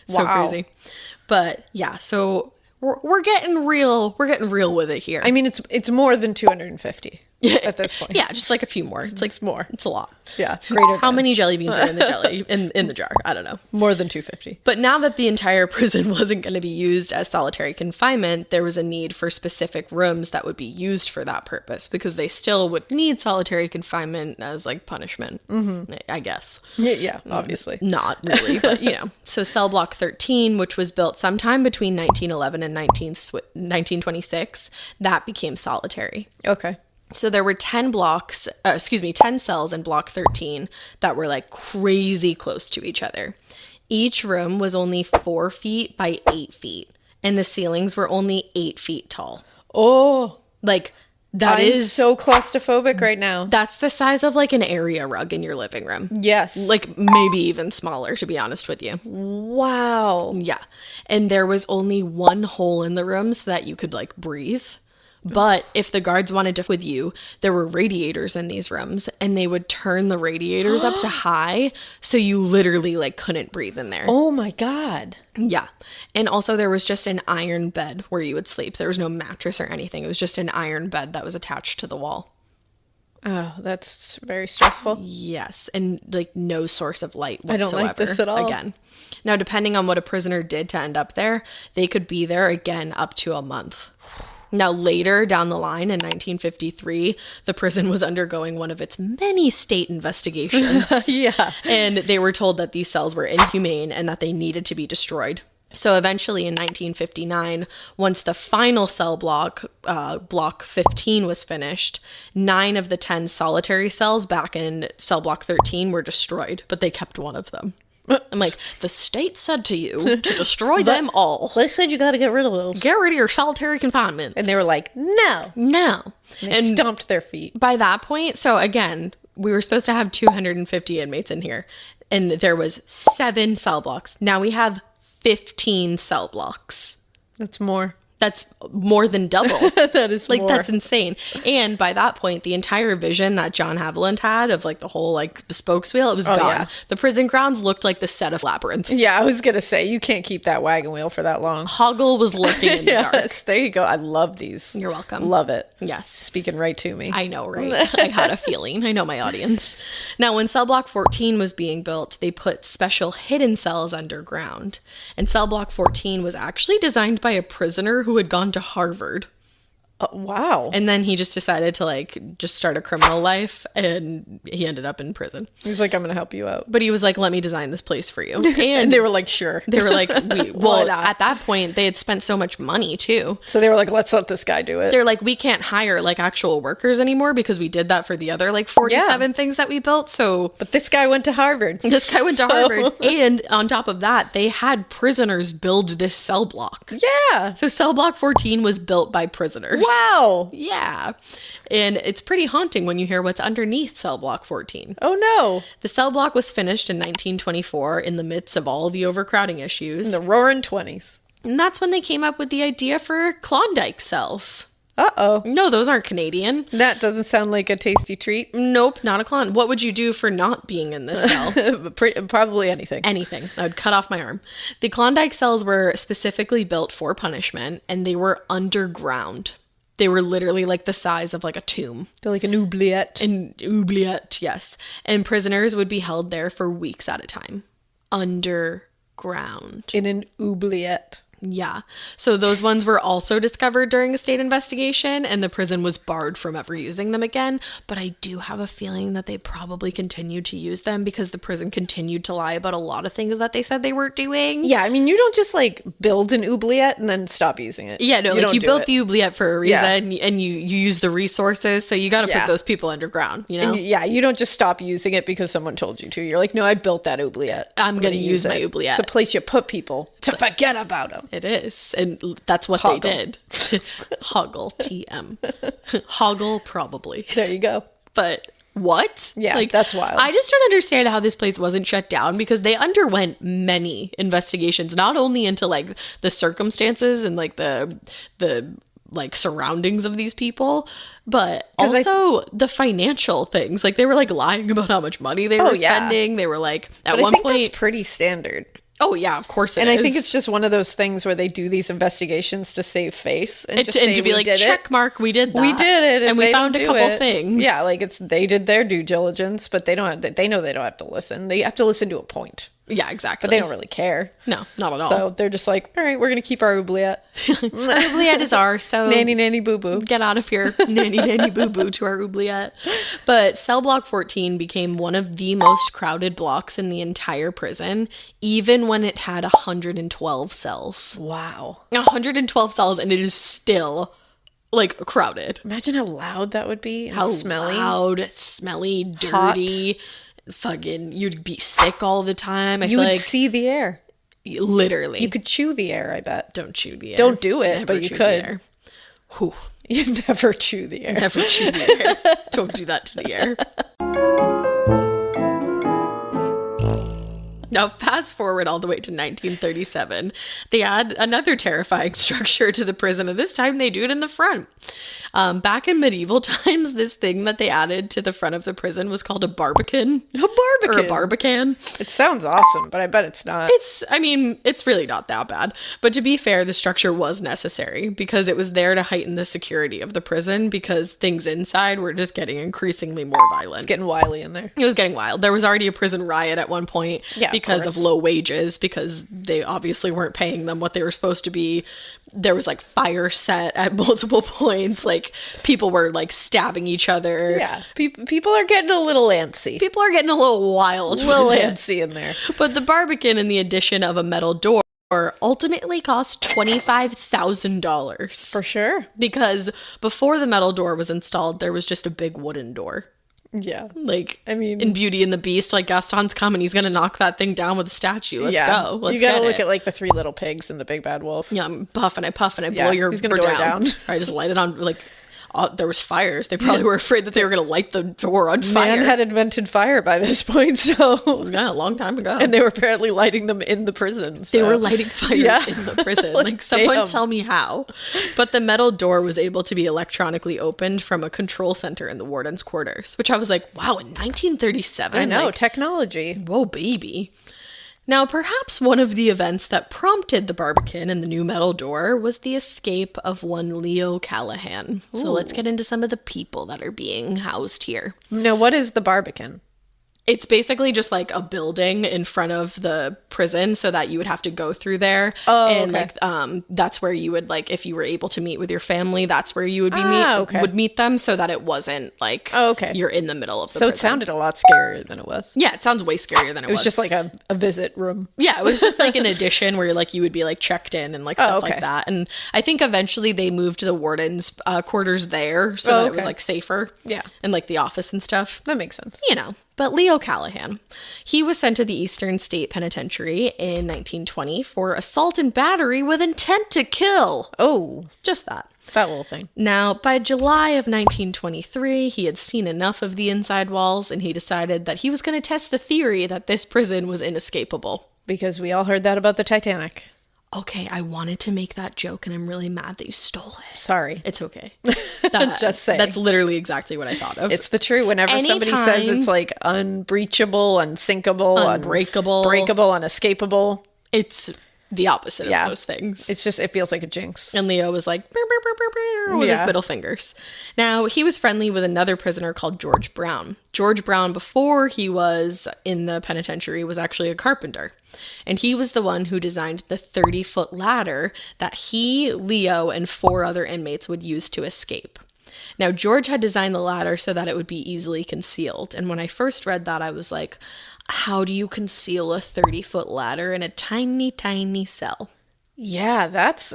So Wow. crazy. But yeah, so we're getting real. We're getting real with it here. I mean, it's more than 250 at this point. Yeah, just like a few more. It's like more. It's a lot. Yeah. Greater. How many jelly beans are in the jelly in the jar? I don't know. More than 250. But now that the entire prison wasn't going to be used as solitary confinement, there was a need for specific rooms that would be used for that purpose because they still would need solitary confinement as like punishment, I guess. Yeah, obviously. Not really, but you know. So cell block 13, which was built sometime between 1911 and 1926, that became solitary. Okay. So there were 10 cells in block 13 that were like crazy close to each other. Each room was only 4 feet by 8 feet, and the ceilings were only 8 feet tall. Oh, Like that I'm is so claustrophobic right now. that's the size of like an area rug in your living room. Yes. Like maybe even smaller, to be honest with you. Wow. Yeah. And there was only one hole in the room so that you could like breathe. But if the guards wanted to with you, there were radiators in these rooms and they would turn the radiators up to high so you literally like couldn't breathe in there. Oh my God. Yeah. And also there was just an iron bed where you would sleep. There was no mattress or anything. It was just an iron bed that was attached to the wall. Oh, that's very stressful. Yes, and like no source of light I whatsoever. don't like this at all. Again. Now, depending on what a prisoner did to end up there, they could be there again up to a month. Now, later down the line in 1953, the prison was undergoing one of its many state investigations. Yeah. And they were told that these cells were inhumane and that they needed to be destroyed. So eventually in 1959, once the final cell block, block 15 was finished, 9 of the 10 solitary cells back in cell block 13 were destroyed, but they kept one of them. I'm like, the state said to you to destroy them all. They said you got to get rid of those. Get rid of your solitary confinement. And they were like, no. No. And they stomped their feet. By that point, so again, we were supposed to have 250 inmates in here, and there was 7 cell blocks. Now we have 15 cell blocks. That's more. That's more than double. That is like more. that's insane. And by that point, the entire vision that John Haviland had of like the whole like spokes wheel, it was gone. yeah. The prison grounds looked like the set of Labyrinth. Yeah, I was going to say, you can't keep that wagon wheel for that long. Hoggle was lurking in the dark. Yes, there you go. I love these. You're welcome. Love it. Yes. Speaking right to me. I know, right? I had a feeling. I know my audience. Now, when cell block 14 was being built, they put special hidden cells underground. And cell block 14 was actually designed by a prisoner who had gone to Harvard. Wow. And then he just decided to like just start a criminal life, and he ended up in prison. He's like, I'm going to help you out. But he was like, let me design this place for you. And they were like, sure. They were like, Why well, not? at that point, they had spent so much money too. So they were like, let's let this guy do it. They're like, we can't hire like actual workers anymore because we did that for the other like 47 things that we built. So But this guy went to Harvard. this guy went to Harvard. And on top of that, they had prisoners build this cell block. Yeah. So cell block 14 was built by prisoners. Wow. Yeah. And it's pretty haunting when you hear what's underneath cell block 14. Oh, no. The cell block was finished in 1924 in the midst of all the overcrowding issues. In the roaring 20s. And that's when they came up with the idea for Klondike cells. Uh-oh. No, those aren't Canadian. That doesn't sound like a tasty treat. Nope, not a Klondike. What would you do for not being in this cell? Probably anything. Anything. I would cut off my arm. The Klondike cells were specifically built for punishment, and they were underground. They were literally like the size of like a tomb. They're like an oubliette. An oubliette, yes. And prisoners would be held there for weeks at a time. Underground. In an oubliette. Yeah. So those ones were also discovered during a state investigation, and the prison was barred from ever using them again. But I do have a feeling that they probably continued to use them because the prison continued to lie about a lot of things that they said they weren't doing. Yeah, I mean, you don't just like build an oubliette and then stop using it. Yeah, no, like you built the oubliette for a reason, Yeah. and you use the resources, so you got to Yeah. put those people underground, you know? And yeah, you don't just stop using it because someone told you to. You're like, no, I built that oubliette. I'm going to use my it. oubliette. It's a place you put people to forget about them. It is, and that's what Hoggle. they did. Hoggle, TM. Hoggle, probably. There you go. But what? Yeah, that's wild. I just don't understand how this place wasn't shut down because they underwent many investigations, not only into like the circumstances and like the like surroundings of these people, but also the financial things. Like they were like lying about how much money they were spending. They were like at one point that's pretty standard. Oh yeah, of course it is. And I think it's just one of those things where they do these investigations to save face and just say, to be we like, did check it. mark, we did that. We did it, and we they found don't a do couple it- things. Yeah, like they did their due diligence, but they don't. They know they don't have to listen. They have to listen to a point, Yeah, exactly. but they don't really care. No, not at all. So they're just like, all right, we're gonna keep our oubliette. oubliette is ours, so Nanny, nanny, boo, boo. get out of here, nanny, nanny, boo, boo, to our oubliette. But cell block 14 became one of the most crowded blocks in the entire prison, even when it had 112 cells. Wow. 112 cells, and it is still like crowded. Imagine how loud that would be. How smelly. loud, smelly, Hot. dirty. Fucking, you'd be sick all the time. I You feel would like see the air. literally. You could chew the air. I bet. Don't chew the air. Don't do it, Never but you chew the could. air. Whew. You never chew the air. Never chew the air. Don't do that to the air. Now, fast forward all the way to 1937. They add another terrifying structure to the prison, and this time they do it in the front. Back in medieval times, this thing that they added to the front of the prison was called a barbican. A barbican. Or a barbican. It sounds awesome, but I bet it's not. It's really not that bad. But to be fair, the structure was necessary because it was there to heighten the security of the prison because things inside were just getting increasingly more violent. It's getting wily in there. It was getting wild. There was already a prison riot at one point because of low wages, because they obviously weren't paying them what they were supposed to be. There was like fire set at multiple points. Like people were like stabbing each other. Yeah. People are getting a little antsy. People are getting a little wild. A little with it. antsy in there. But the barbican and the addition of a metal door ultimately cost $25,000. For sure. Because before the metal door was installed, there was just a big wooden door. Yeah. Like, I mean, in Beauty and the Beast, like Gaston's coming, he's gonna knock that thing down with a statue. Let's go. Let's you gotta get look it. at like the Three Little Pigs and the Big Bad Wolf. Yeah, I'm puffing, I puff, and I blow Yeah, your he's gonna door door down. down. I just light it on, like, there was fires. They probably were afraid that they were gonna light the door on fire. Man had invented fire by this point, so Yeah, a long time ago. and they were apparently lighting them in the prison. They so. were lighting fires Yeah. in the prison. Like, someone damn. tell me how. But the metal door was able to be electronically opened from a control center in the warden's quarters, which I was like, wow, in 1937? I know, Like, technology. whoa, baby. Now, perhaps one of the events that prompted the barbican and the new metal door was the escape of one Leo Callahan. So let's get into some of the people that are being housed here. Now, what is the barbican? It's basically just like a building in front of the prison so that you would have to go through there. And okay. like that's where you would, like, if you were able to meet with your family, that's where you would be would meet them, so that it wasn't like you're in the middle of the So prison. it sounded a lot scarier than it was. Yeah, it sounds way scarier than it It was just like a visit room. Yeah, it was just like an addition where like you would be like checked in and like stuff like that. And I think eventually they moved the warden's quarters there so that it was like safer. Yeah. And like the office and stuff. That makes sense. You know. But Leo Callahan, he was sent to the Eastern State Penitentiary in 1920 for assault and battery with intent to kill. Oh, Just that. that little thing. Now, by July of 1923, he had seen enough of the inside walls and he decided that he was going to test the theory that this prison was inescapable. Because we all heard that about the Titanic. Okay, I wanted to make that joke and I'm really mad that you stole it. Sorry. It's okay. Just saying. That's literally exactly what I thought of. It's the truth. Whenever somebody says Anytime- it's like unbreachable, unsinkable, Unbreakable. breakable, unescapable. It's the opposite of those things. It's just, it feels like a jinx. And Leo was like, "Brr, brr, brr, brr, brr," with his middle fingers. Now, he was friendly with another prisoner called George Brown. George Brown, before he was in the penitentiary, was actually a carpenter. And he was the one who designed the 30-foot ladder that he, Leo, and 4 other inmates would use to escape. Now, George had designed the ladder so that it would be easily concealed. And when I first read that, I was like, how do you conceal a 30-foot ladder in a tiny, tiny cell? Yeah, that's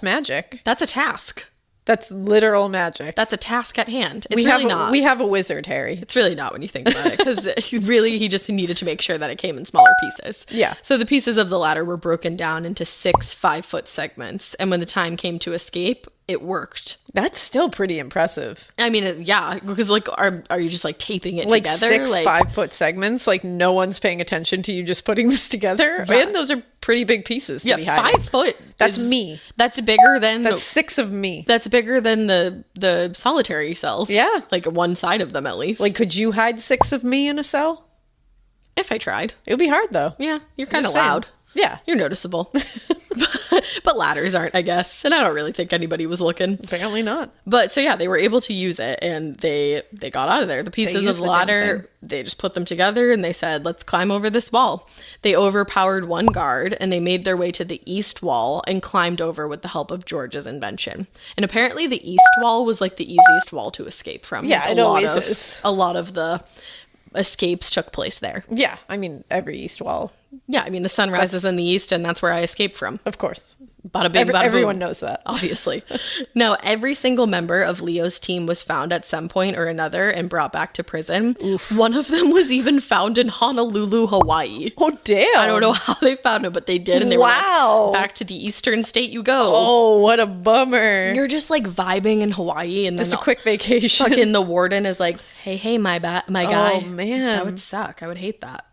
magic. That's a task. That's literal magic. That's a task at hand. It's really not. We have a wizard, Harry. It's really not when you think about it, because really he just needed to make sure that it came in smaller pieces. Yeah. So the pieces of the ladder were broken down into 6 5-foot segments, and when the time came to escape, it worked. That's still pretty impressive. I mean, yeah, because like, are you just like taping it like together? 6 5-foot segments, like no one's paying attention to you just putting this together. Yeah. And those are pretty big pieces to be hiding. 5 foot. That's me. That's bigger than That's 6 of me. That's bigger than the solitary cells. Yeah. Like one side of them at least. Like, could you hide 6 of me in a cell? if I tried. It would be hard though. Yeah, you're kind of Just saying. loud. Yeah. You're noticeable. But ladders aren't, I guess. And I don't really think anybody was looking. Apparently not. But so yeah, they were able to use it, and they got out of there. The pieces of the ladder, they just put them together, and they said, let's climb over this wall. They overpowered one guard, and they made their way to the east wall and climbed over with the help of George's invention. And apparently the east wall was like the easiest wall to escape from. Yeah, like, it always is. A lot of the escapes took place there. Yeah, I mean, every east wall. Yeah, I mean, the sun rises in the east, and that's where I escaped from. Of course. Bada bing, bada boom. Everyone knows that. Obviously. Now, every single member of Leo's team was found at some point or another and brought back to prison. Oof. One of them was even found in Honolulu, Hawaii. Oh, damn. I don't know how they found him, but they did. And they were like, back to the Eastern State you go. Oh, what a bummer. You're just like vibing in Hawaii. And just then a quick vacation. Fucking the warden is like, hey, my guy. Oh, man. That would suck. I would hate that.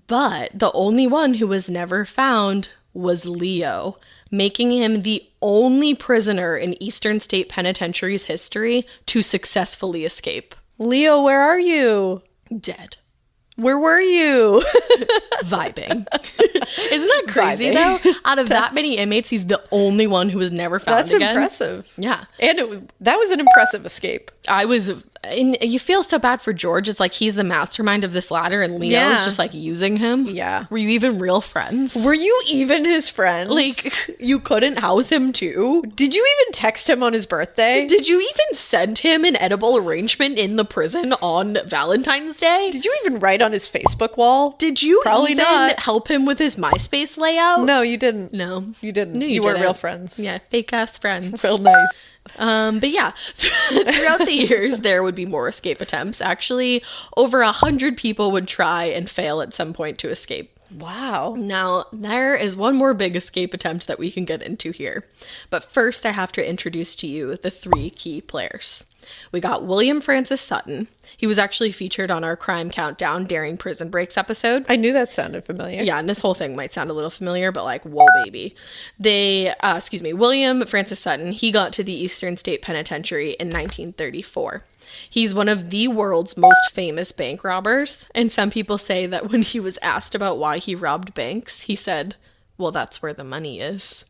But the only one who was never found was Leo, making him the only prisoner in Eastern State Penitentiary's history to successfully escape. Leo, where are you? Dead. Where were you? Vibing. Isn't that crazy, though? Out of that many inmates, he's the only one who was never found again. That's impressive. Yeah. And that was an impressive escape. And you feel so bad for George. It's like he's the mastermind of this ladder, and Leo's just like using him. Yeah. Were you even real friends? Were you even his friends? Like, you couldn't house him too? Did you even text him on his birthday? Did you even send him an edible arrangement in the prison on Valentine's Day? Did you even write on his Facebook wall? Did you Probably even not. help him with his MySpace layout? No, you didn't. No. You didn't. No, you weren't didn't. real friends. Yeah, fake ass friends. Real nice. But yeah, throughout the years, there would be more escape attempts. Actually, over 100 people would try and fail at some point to escape. Wow. Now, there is one more big escape attempt that we can get into here. But first, I have to introduce to you the 3 key players. We got William Francis Sutton. He was actually featured on our Crime Countdown Daring Prison Breaks episode. I knew that sounded familiar. Yeah, and this whole thing might sound a little familiar, but like, whoa, baby. William Francis Sutton, he got to the Eastern State Penitentiary in 1934. He's one of the world's most famous bank robbers, and some people say that when he was asked about why he robbed banks, he said, well, that's where the money is.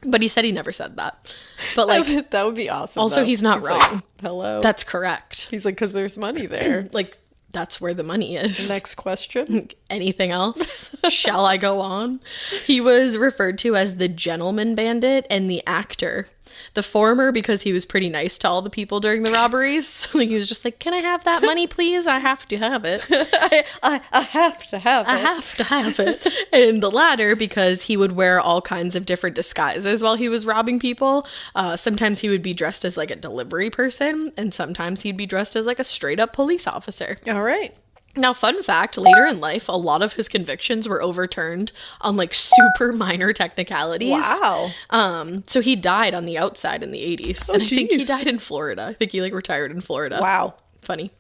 But he said he never said that. But like, that would be awesome. Also, though. he's not wrong. Like, hello. That's correct. He's like, because there's money there. Like, that's where the money is. Next question. Anything else? Shall I go on? He was referred to as the gentleman bandit and the actor. The former because he was pretty nice to all the people during the robberies. Like, he was just like, can I have that money, please? I have to have it. I have to have it. I have to have it. And the latter because he would wear all kinds of different disguises while he was robbing people. Sometimes he would be dressed as like a delivery person, and sometimes he'd be dressed as like a straight up police officer. All right. Now, fun fact, later in life, a lot of his convictions were overturned on like super minor technicalities. Wow. So he died on the outside in the 80s. And I think he died in Florida. I think he like retired in Florida. Wow. Funny.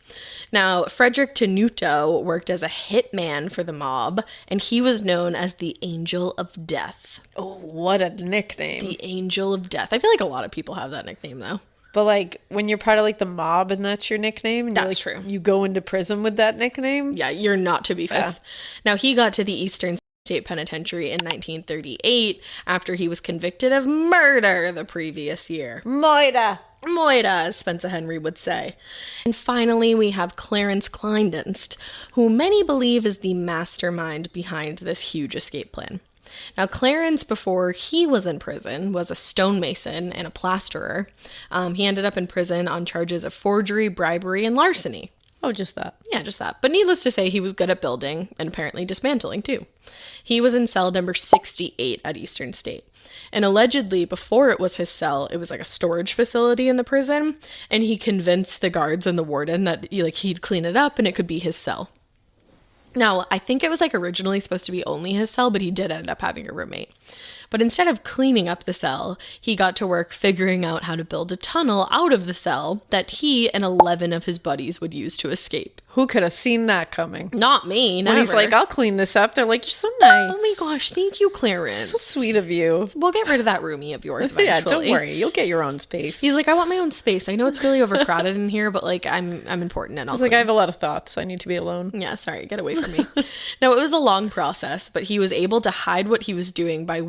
Now, Frederick Tenuto worked as a hitman for the mob, and he was known as the Angel of Death. Oh, what a nickname. The Angel of Death. I feel like a lot of people have that nickname, though. But like when you're part of like the mob and that's your nickname, and that's like, true. You go into prison with that nickname. Yeah, you're not to be fifth. Now he got to the Eastern State Penitentiary in 1938 after he was convicted of murder the previous year. Moida, as Spencer Henry would say. And finally, we have Clarence Kleindienst, who many believe is the mastermind behind this huge escape plan. Now, Clarence, before he was in prison, was a stonemason and a plasterer. He ended up in prison on charges of forgery, bribery, and larceny. Oh, just that. Yeah, just that. But needless to say, he was good at building and apparently dismantling, too. He was in cell number 68 at Eastern State. And allegedly, before it was his cell, it was like a storage facility in the prison. And he convinced the guards and the warden that he'd clean it up and it could be his cell. Now, I think it was originally supposed to be only his cell, but he did end up having a roommate. But instead of cleaning up the cell, he got to work figuring out how to build a tunnel out of the cell that he and 11 of his buddies would use to escape. Who could have seen that coming? Not me, never. When he's like, I'll clean this up, they're like, you're so nice. Oh my gosh, thank you, Clarence. So sweet of you. We'll get rid of that roomie of yours eventually. Yeah, don't worry. You'll get your own space. He's like, I want my own space. I know it's really overcrowded in here, but I'm important and I'll He's like, I have a lot of thoughts. I need to be alone. Yeah, sorry, get away from me. No, it was a long process, but he was able to hide what he was doing by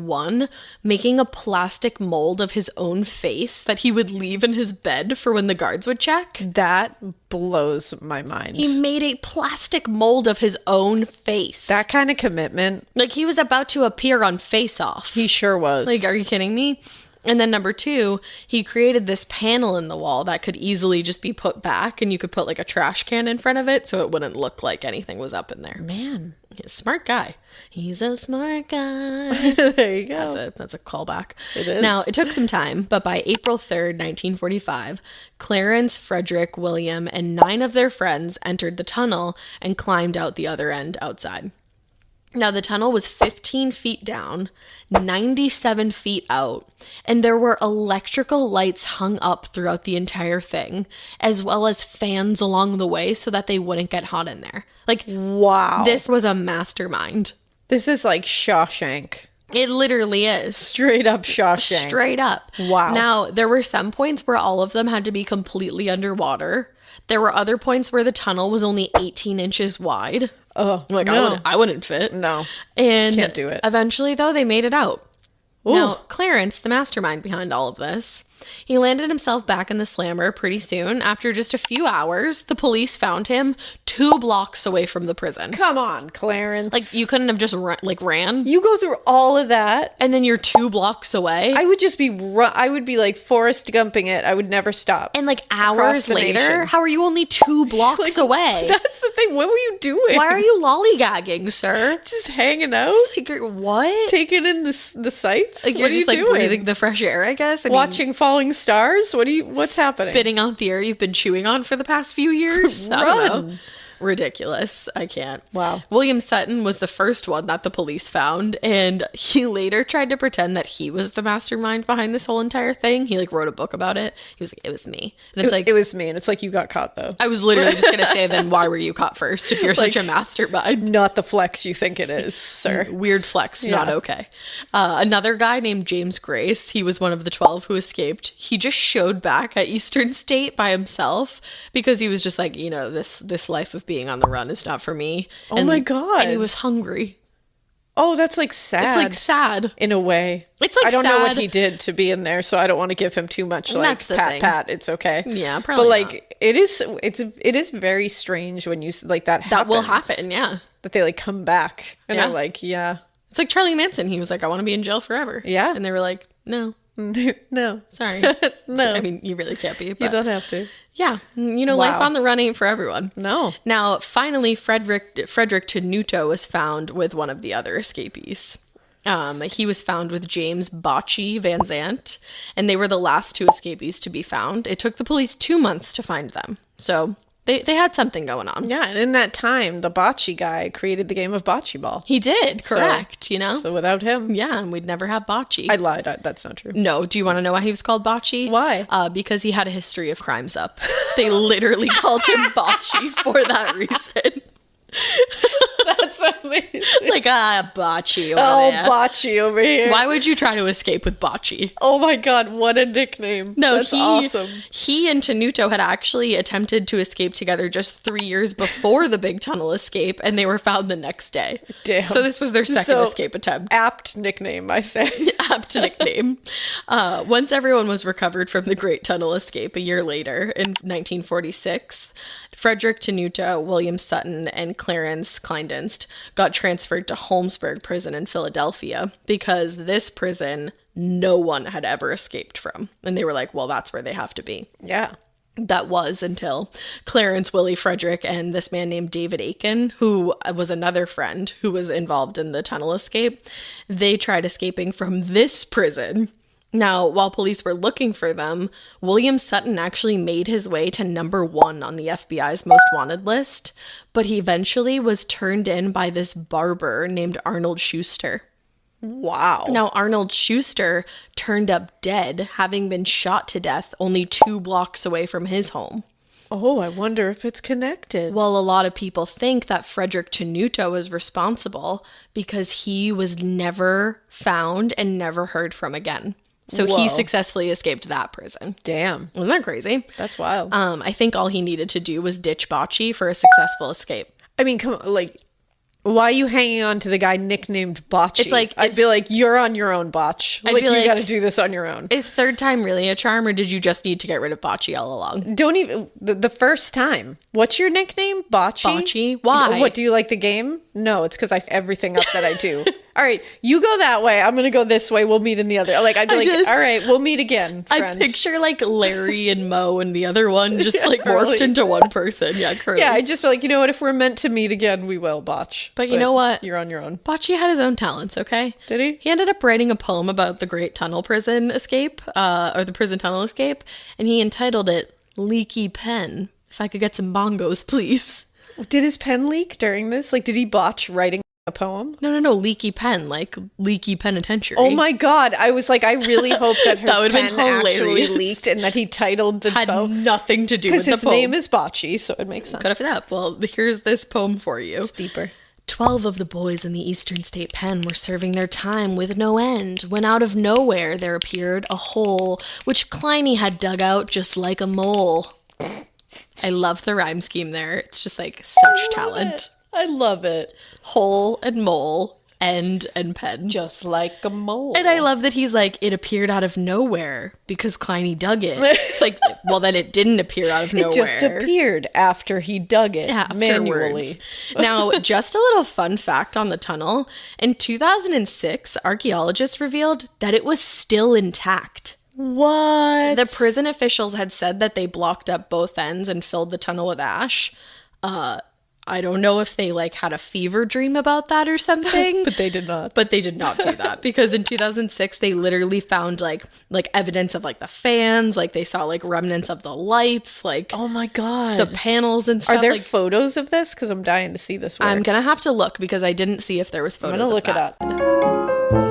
making a plastic mold of his own face that he would leave in his bed for when the guards would check. That blows my mind. He made a plastic mold of his own face. That kind of commitment. He was about to appear on Face Off. He sure was. Are you kidding me? And then number 2, he created this panel in the wall that could easily just be put back, and you could put a trash can in front of it so it wouldn't look like anything was up in there. Man. He's a smart guy. He's a smart guy. There you go. That's a callback. It is. Now, it took some time, but by April 3rd, 1945, Clarence, Frederick, William, and 9 of their friends entered the tunnel and climbed out the other end outside. Now, the tunnel was 15 feet down, 97 feet out, and there were electrical lights hung up throughout the entire thing, as well as fans along the way so that they wouldn't get hot in there. Wow. This was a mastermind. This is like Shawshank. It literally is. Straight up Shawshank. Straight up. Wow. Now, there were some points where all of them had to be completely underwater. There were other points where the tunnel was only 18 inches wide. Oh, no. I wouldn't fit. No. And can't do it. Eventually, though, they made it out. Ooh. Now, Clarence, the mastermind behind all of this, he landed himself back in the slammer pretty soon. After just a few hours, the police found him 2 blocks away from the prison. Come on, Clarence. You couldn't have just ran. You go through all of that. And then you're 2 blocks away. I would just be, I would be Forrest Gumping it. I would never stop. And hours later, how are you only 2 blocks away? That's the thing. What were you doing? Why are you lollygagging, sir? Just hanging out? What? Taking in the sights? You're what are just you doing? breathing the fresh air, I guess. Watching falling stars? What's happening? Spitting out the air you've been chewing on for the past few years? I don't know. Ridiculous. I can't. Wow. William Sutton was the first one that the police found, and he later tried to pretend that he was the mastermind behind this whole entire thing. He wrote a book about it. He was like, it was me. And it's it was me, and it's you got caught though. I was literally just gonna say, then why were you caught first if you're such a mastermind? Not the flex you think it is, sir. Weird flex, not okay. Another guy named James Grace, he was one of the 12 who escaped. He just showed back at Eastern State by himself because he was just this life of being on the run is not for me. Oh my God. And he was hungry. Oh, that's sad. It's sad. In a way. It's I don't know sad. what he did to be in there, so I don't want to give him too much That's the thing. pat. It's okay. Yeah, probably. But not. it is very strange when you that happens. That will happen, yeah. That they come back and they're yeah. It's like Charlie Manson. He was like, I want to be in jail forever. Yeah. And they were like, no. No. Sorry. No. I mean, you really can't be. But you don't have to. Yeah. Life on the run ain't for everyone. No. Now, finally, Frederick Tenuto was found with one of the other escapees. He was found with James Bocce Van Zant, and they were the last 2 escapees to be found. It took the police 2 months to find them. So they had something going on. Yeah, and in that time, the bocce guy created the game of bocce ball. He did, correct, So without him... Yeah, and we'd never have bocce. I lied. That's not true. No, do you want to know why he was called Bocce? Why? Because he had a history of crimes up. They literally called him Bocce for that reason. That's amazing. Like, Bocce over Oh, there. Bocce over here. Why would you try to escape with Bocce? Oh my god, what a nickname. No, that's awesome. He and Tenuto had actually attempted to escape together just 3 years before the big tunnel escape, and they were found the next day. Damn. So this was their second So, escape attempt. Apt nickname, I say. Apt nickname. Once everyone was recovered from the Great Tunnel escape a year later, in 1946, Frederick Tenuto, William Sutton, and Clarence Kleindienst got transferred to Holmesburg Prison in Philadelphia because this prison no one had ever escaped from. And they were like, well, that's where they have to be. Yeah. That was until Clarence, Willie, Frederick, and this man named David Aiken, who was another friend who was involved in the tunnel escape, they tried escaping from this prison. Now, while police were looking for them, William Sutton actually made his way to number 1 on the FBI's most wanted list, but he eventually was turned in by this barber named Arnold Schuster. Wow. Now, Arnold Schuster turned up dead, having been shot to death only 2 blocks away from his home. Oh, I wonder if it's connected. Well, a lot of people think that Frederick Tenuto was responsible because he was never found and never heard from again. So Whoa. he successfully escaped that prison. Damn. Isn't that crazy? That's wild. I think all he needed to do was ditch Bocce for a successful escape. I mean, come on, like, why are you hanging on to the guy nicknamed Bocce? It's like- I'd be like, you're on your own, Botch. I'd Like, be you like- got to do this on your own. Is third time really a charm, or did you just need to get rid of Bocce all along? Don't even the first time. What's your nickname? Bocce? Bocce? Why? What, do you like the game? No, it's because I everything up that I do. All right, you go that way. I'm gonna go this way. We'll meet in the other. Like I'd be all right, we'll meet again, I friend. picture like Larry and Mo and the other one just like Curly. morphed into one person. Yeah, Curly. Yeah, I'd just be like, you know what? If we're meant to meet again, we will, Botch. But you know what? You're on your own. Bocce had his own talents, okay? Did he? He ended up writing a poem about the Great Tunnel Prison escape, or the prison tunnel escape, and he entitled it Leaky Pen. If I could get some bongos, please. Did his pen leak during this? Like, did he botch writing a poem? No, Leaky Pen, like Leaky Penitentiary. Oh my god! I was like, I really hope that her That would've pen been actually hilarious. leaked and that he titled the Had poem. nothing to do with Because the his poem. name is Bocce, so it makes sense. Could have that. Well, here's this poem for you. It's deeper. 12 of the boys in the Eastern State Pen were serving their time with no end, when out of nowhere there appeared a hole, which Kleiny had dug out just like a mole. I love the rhyme scheme there. It's just like such talent. I love it. Hole and mole, end and pen. Just like a mole. And I love that he's like, it appeared out of nowhere because Kleiny dug it. It's like, well, then it didn't appear out of nowhere. It just appeared after he dug it Afterwards. manually. Now, just a little fun fact on the tunnel. In 2006, archaeologists revealed that it was still intact. What? The prison officials had said that they blocked up both ends and filled the tunnel with ash. I don't know if they like had a fever dream about that or something. But they did not. But they did not do that because in 2006 they literally found like evidence of like the fans, like they saw like remnants of the lights, like Oh my god. the panels and stuff. Are there like, photos of this? Because I'm dying to see this work. I'm gonna have to look because I didn't see if there was I'm photos. gonna of look it that. up.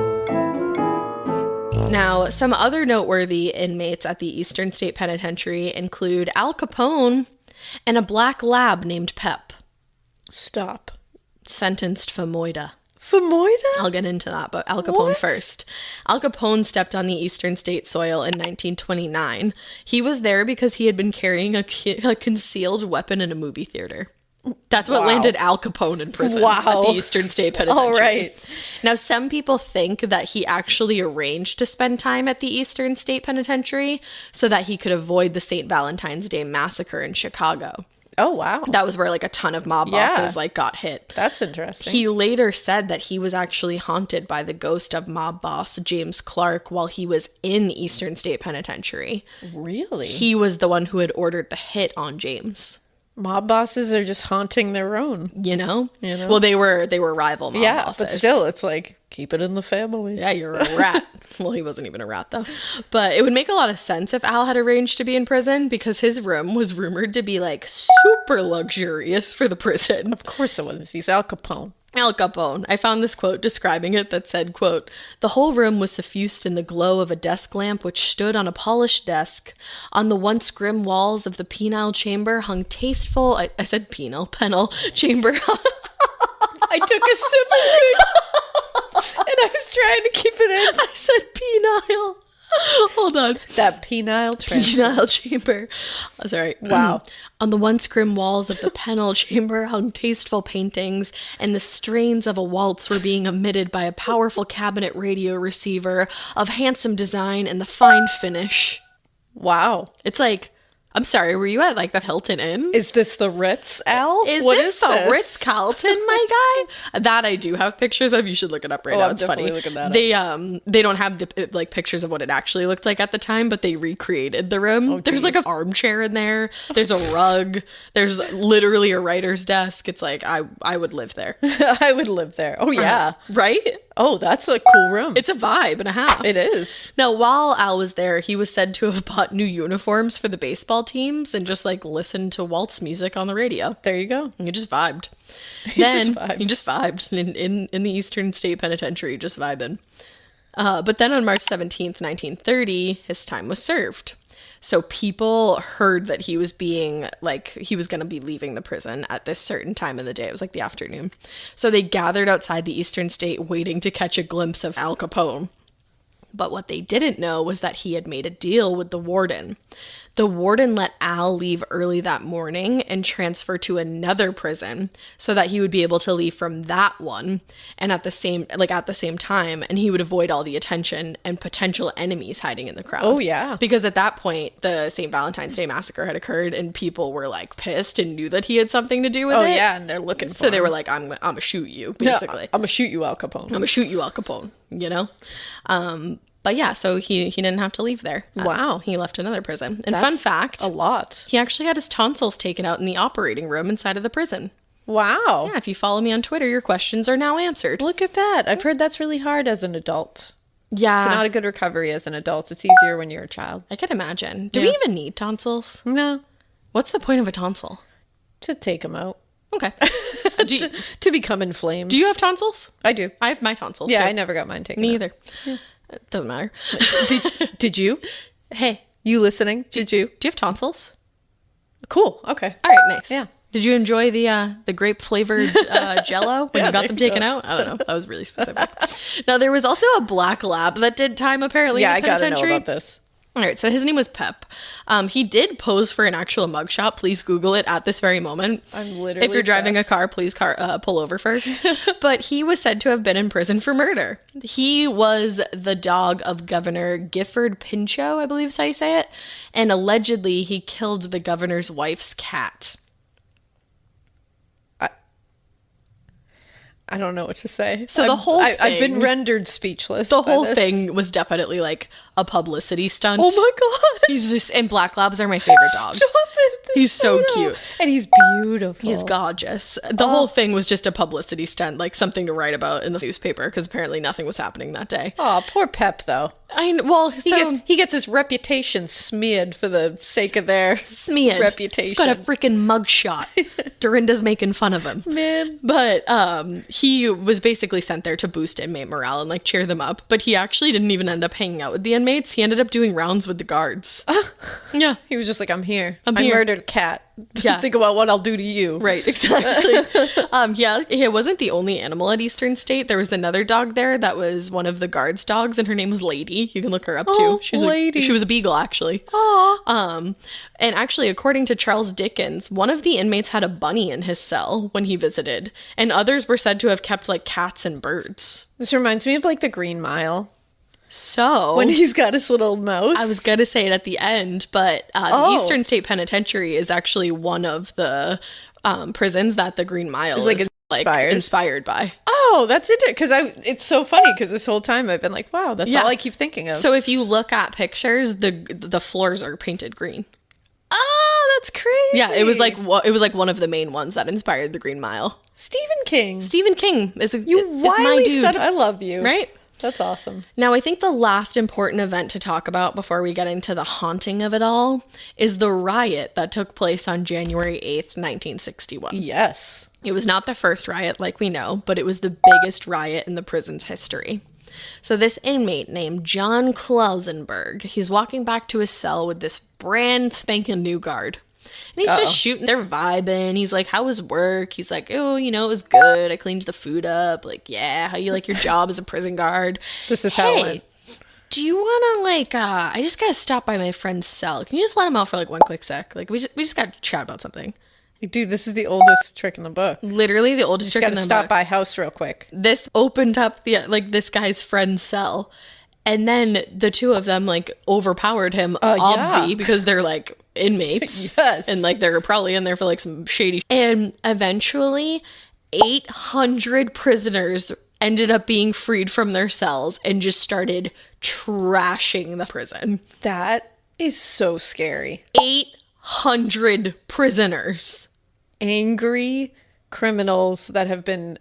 Now, some other noteworthy inmates at the Eastern State Penitentiary include Al Capone and a black lab named Pep, Stop. sentenced for moida. Famoida? I'll get into that, but Al Capone first. Al Capone stepped on the Eastern State soil in 1929. He was there because he had been carrying a concealed weapon in a movie theater. That's what landed Al Capone in prison at the Eastern State Penitentiary. All right. Now, some people think that he actually arranged to spend time at the Eastern State Penitentiary so that he could avoid the St. Valentine's Day massacre in Chicago. Oh, wow. That was where like a ton of mob bosses like got hit. That's interesting. He later said that he was actually haunted by the ghost of mob boss James Clark while he was in Eastern State Penitentiary. Really? He was the one who had ordered the hit on James. Mob bosses are just haunting their own. You know? Well, they were rival mob bosses. But still, it's like, keep it in the family. Yeah, you're a rat. Well, he wasn't even a rat, though. But it would make a lot of sense if Al had arranged to be in prison because his room was rumored to be, like, super luxurious for the prison. Of course it was. He's Al Capone. Al Capone. I found this quote describing it that said, quote, "The whole room was suffused in the glow of a desk lamp which stood on a polished desk. On the once grim walls of the penile chamber hung tasteful," I said penal chamber. I took a sip of it, and I was trying to keep it in. I said penile. Hold on. That penile chamber. Oh, sorry. Wow. On the once grim walls of the penal chamber hung tasteful paintings, and the strains of a waltz were being emitted by a powerful cabinet radio receiver of handsome design and the fine finish. Wow. It's like, I'm sorry, were you at like the Hilton Inn? Is this the Ritz, Al? Is What this is the this? Ritz-Carlton, my guy? That I do have pictures of. You should look it up right now. I'm It's funny. definitely looking that up. They don't have the like pictures of what it actually looked like at the time, but they recreated the room. There's like an armchair in there. There's a rug. There's literally a writer's desk. It's like I would live there. I would live there. Oh yeah. Right? Oh, that's a cool room. It's a vibe and a half. It is. Now, while Al was there, he was said to have bought new uniforms for the baseball teams and just like listened to waltz music on the radio. There you go. He just vibed. He just vibed in the Eastern State Penitentiary, just vibing. But then on March 17th, 1930, his time was served. So people heard that he was going to be leaving the prison at this certain time of the day. It was like the afternoon. So they gathered outside the Eastern State waiting to catch a glimpse of Al Capone. But what they didn't know was that he had made a deal with the warden. The warden let Al leave early that morning and transfer to another prison so that he would be able to leave from that one and at the same time, and he would avoid all the attention and potential enemies hiding in the crowd. Oh yeah. Because at that point, the St. Valentine's Day massacre had occurred and people were like pissed and knew that he had something to do with it. Oh yeah, and they're looking for So they him. were like, I'm gonna shoot you, basically. Yeah, I'm gonna shoot you, Al Capone. I'm gonna shoot you, Al Capone, you know? But yeah, so he didn't have to leave there. Wow. He left another prison. And That's fun fact, a lot. he actually had his tonsils taken out in the operating room inside of the prison. Wow. Yeah, if you follow me on Twitter, your questions are now answered. Look at that. I've heard that's really hard as an adult. Yeah. It's not a good recovery as an adult. It's easier when you're a child. I can imagine. Do we even need tonsils? No. What's the point of a tonsil? To take them out. Okay. To become inflamed. Do you have tonsils? I do. I have my tonsils. Yeah, too. I never got mine taken Me out. either. It doesn't matter. Did you? Hey, You listening? Did you? do you have tonsils? Cool. Okay. All right, nice. Yeah. Did you enjoy the grape flavored Jello when Yeah, you got there them you taken go. out? I don't know. That was really specific. Now there was also a black lab that did time apparently. Yeah, in I the gotta know penitentiary. about this. All right, so his name was Pep. He did pose for an actual mugshot. Please Google it at this very moment. I'm literally If you're driving a obsessed. car, please pull over first. But he was said to have been in prison for murder. He was the dog of Governor Gifford Pinchot, I believe is how you say it. And allegedly, he killed the governor's wife's cat. I don't know what to say. So the whole I've been thing- rendered speechless. The by whole this. thing was definitely like a publicity stunt. Oh my god. He's just, and black labs are my favorite dogs. Stop it. This He's so photo. cute. And he's beautiful. He's gorgeous. The whole thing was just a publicity stunt, like something to write about in the newspaper, because apparently nothing was happening that day. Oh, poor Pep though. He He gets his reputation smeared for the sake of their smeared reputation. He's got a freaking mugshot. Dorinda's making fun of him. Man. But he was basically sent there to boost inmate morale and like cheer them up. But he actually didn't even end up hanging out with the inmates. He ended up doing rounds with the guards. Yeah. He was just like, I'm here. I'm I here. murdered a cat. Yeah. Think about what I'll do to you. Right, exactly. Yeah, it wasn't the only animal at Eastern State. There was another dog there that was one of the guards' dogs, and her name was Lady. You can look her up Oh, too. She was Lady. she was a beagle, actually. Aw. And actually, according to Charles Dickens, one of the inmates had a bunny in his cell when he visited, and others were said to have kept like cats and birds. This reminds me of like the Green Mile. So When he's got his little mouse. I was gonna say it at the end, but the Eastern State Penitentiary is actually one of the prisons that the Green Mile like is inspired by. Oh, that's it. Because it's so funny because this whole time I've been like, wow, that's Yeah. all I keep thinking of. So if you look at pictures, the floors are painted green. oh, that's crazy. Yeah, it was like one of the main ones that inspired the Green Mile. Stephen King. Stephen King is my Wily dude, son. I love you. right? That's awesome. Now, I think the last important event to talk about before we get into the haunting of it all is the riot that took place on January 8th, 1961. Yes. It was not the first riot, like we know, but it was the biggest riot in the prison's history. So this inmate named John Klausenberg, he's walking back to his cell with this brand spanking new guard. And he's just shooting, they're vibing. He's like, how was work? He's like, oh, you know, it was good. I cleaned the food up. Like, yeah, how you like your job as a prison guard? This is how it went. Do you want to, like, I just got to stop by my friend's cell. Can you just let him out for, like, one quick sec? Like, we just got to chat about something. Dude, this is the oldest trick in the book. Literally the oldest trick in the book. Just gotta stop by house real quick. This opened up this guy's friend's cell. And then the two of them, like, overpowered him, obvi, because they're, like, inmates. Yes. And, like, they're probably in there for, like, some shady. And eventually, 800 prisoners ended up being freed from their cells and just started trashing the prison. That is so scary. 800 prisoners. Angry criminals that have been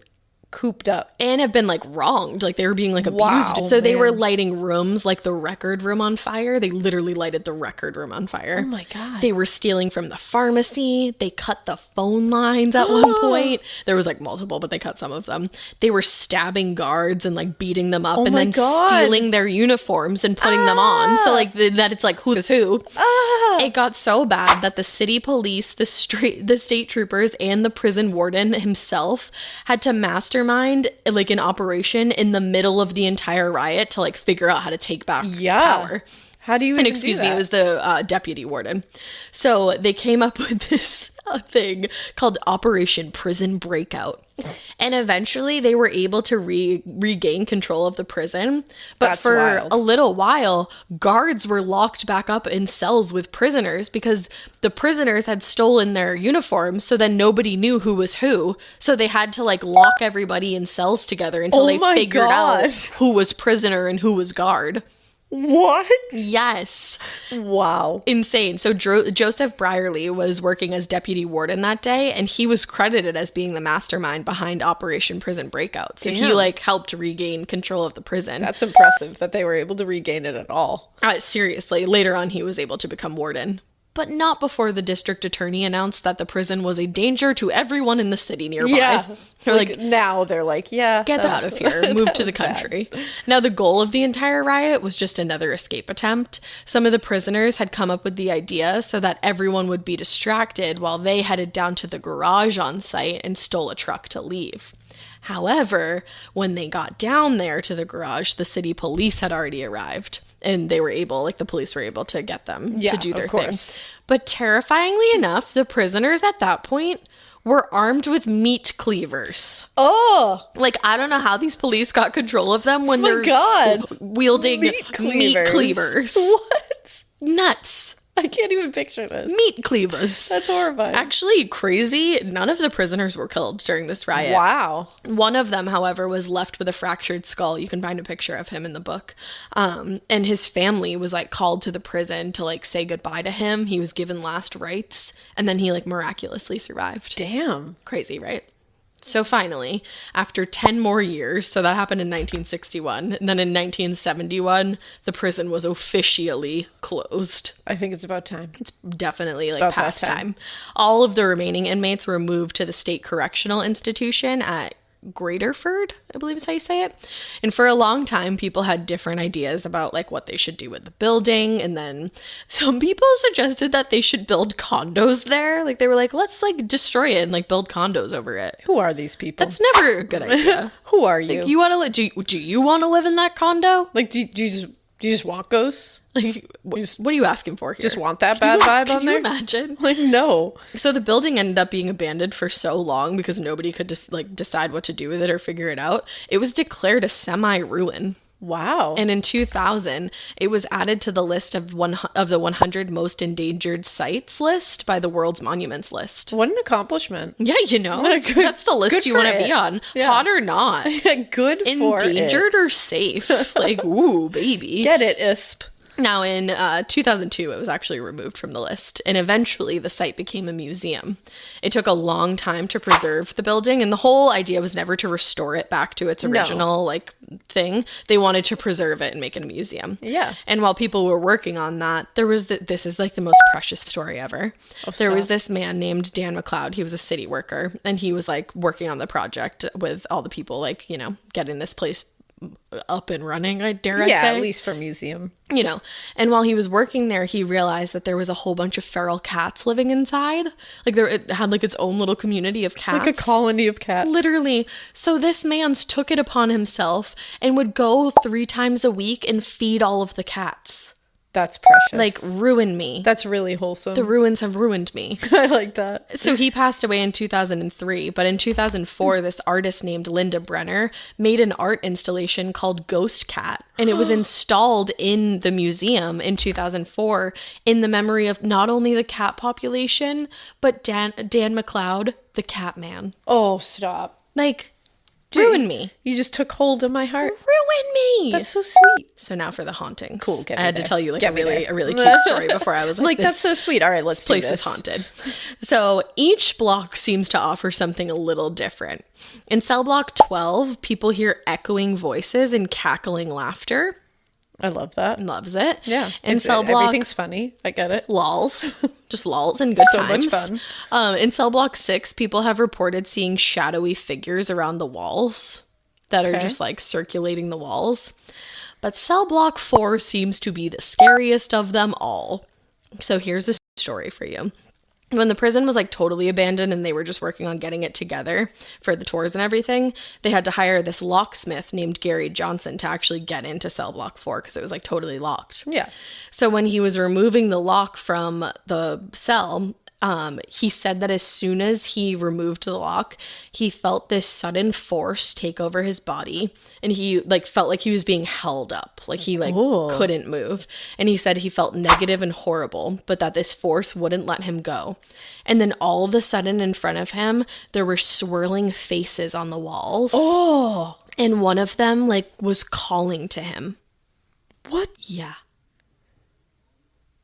cooped up and have been like wronged, like they were being like abused. So they were lighting rooms, like the record room, on fire. They literally lighted the record room on fire. Oh my god. They were stealing from the pharmacy. They cut the phone lines at one point. There was like multiple, but they cut some of them. They were stabbing guards and like beating them up and then stealing their uniforms and putting them on. So like that it's like who's who. It got so bad that the city police, the state troopers, and the prison warden himself had to mastermind like an operation in the middle of the entire riot to like figure out how to take back power. How do you? And excuse me, it was the deputy warden. So they came up with this thing called Operation Prison Breakout. And eventually they were able to regain control of the prison. But That's for wild. a little while, guards were locked back up in cells with prisoners because the prisoners had stolen their uniforms. So then nobody knew who was who. So they had to like lock everybody in cells together until they figured out who was prisoner and who was guard. What? Yes. Wow. Insane. So Joseph Brierly was working as deputy warden that day, and he was credited as being the mastermind behind Operation Prison Breakout. So he like helped regain control of the prison. That's impressive that they were able to regain it at all. Seriously, later on he was able to become warden. But not before the district attorney announced that the prison was a danger to everyone in the city nearby. Yeah. They're like, now they're like, yeah. Get out of here. Move to the country. Now, the goal of the entire riot was just another escape attempt. Some of the prisoners had come up with the idea so that everyone would be distracted while they headed down to the garage on site and stole a truck to leave. However, when they got down there to the garage, the city police had already arrived. And they were able, like the police were able to get them to do their thing. But terrifyingly enough, the prisoners at that point were armed with meat cleavers. Oh! Like, I don't know how these police got control of them when they're wielding meat cleavers. What? Nuts. I can't even picture this. Meat cleavers. That's horrifying. Actually, crazy. None of the prisoners were killed during this riot. Wow. One of them, however, was left with a fractured skull. You can find a picture of him in the book. And his family was like called to the prison to like say goodbye to him. He was given last rites, and then he like miraculously survived. Damn. Crazy, right? So finally, after 10 more years, so that happened in 1961, and then in 1971, the prison was officially closed. I think it's about time. It's definitely like past time. All of the remaining inmates were moved to the State Correctional Institution at Graterford, I believe is how you say it. And for a long time, people had different ideas about like what they should do with the building. And then some people suggested that they should build condos there. Like they were like, let's like destroy it and like build condos over it. Who are these people? That's never a good idea. Who are you? Like, you want to do you want to live in that condo? Like, do you just want ghosts? Like, what are you asking for here? Just want that bad vibe on there? Can you imagine? Like, no. So the building ended up being abandoned for so long because nobody could just like decide what to do with it or figure it out. It was declared a semi-ruin. Wow. And in 2000, it was added to the list of the 100 most endangered sites list by the World's Monuments list. What an accomplishment. Yeah, you know, that's the list you want to be on. Yeah. Hot or not. Good for endangered or safe. Like, ooh, baby. Get it, ISP. Now, in 2002, it was actually removed from the list, and eventually the site became a museum. It took a long time to preserve the building, and the whole idea was never to restore it back to its original like thing. They wanted to preserve it and make it a museum. Yeah. And while people were working on that, there was this is like the most precious story ever. There was this man named Dan McLeod. He was a city worker, and he was like working on the project with all the people, like, you know, getting this place up and running, I dare I Yeah, say. at least for museum. You know, and while he was working there, he realized that there was a whole bunch of feral cats living inside. Like it had like its own little community of cats. Like a colony of cats. Literally. So this man took it upon himself and would go 3 times a week and feed all of the cats. That's precious. Like, ruin me. That's really wholesome. The ruins have ruined me. I like that. So he passed away in 2003, but in 2004, this artist named Linda Brenner made an art installation called Ghost Cat, and it was installed in the museum in 2004 in the memory of not only the cat population, but Dan McLeod, the cat man. Oh, stop. Like, ruin me. You just took hold of my heart. Ruin me. That's so sweet. So now for the hauntings. Cool. I had to tell you like Get me a there. really cute story before I was like, that's so sweet. All right, let's this place do this. is haunted. So each block seems to offer something a little different. In cell block 12, people hear echoing voices and cackling laughter. I love that. Loves it. Yeah. In cell block, everything's funny. I get it. lols, just lols and good So times. much fun. In cell block 6, people have reported seeing shadowy figures around the walls that are just like circulating the walls. But cell block 4 seems to be the scariest of them all. So here's a story for you. When the prison was like totally abandoned and they were just working on getting it together for the tours and everything, they had to hire this locksmith named Gary Johnson to actually get into cell block 4 because it was like totally locked. Yeah. So when he was removing the lock from the cell, he said that as soon as he removed the lock, he felt this sudden force take over his body, and he like felt like he was being held up, like he like couldn't move. And he said he felt negative and horrible, but that this force wouldn't let him go. And then all of a sudden in front of him, there were swirling faces on the walls. Oh. And one of them like was calling to him. What? Yeah.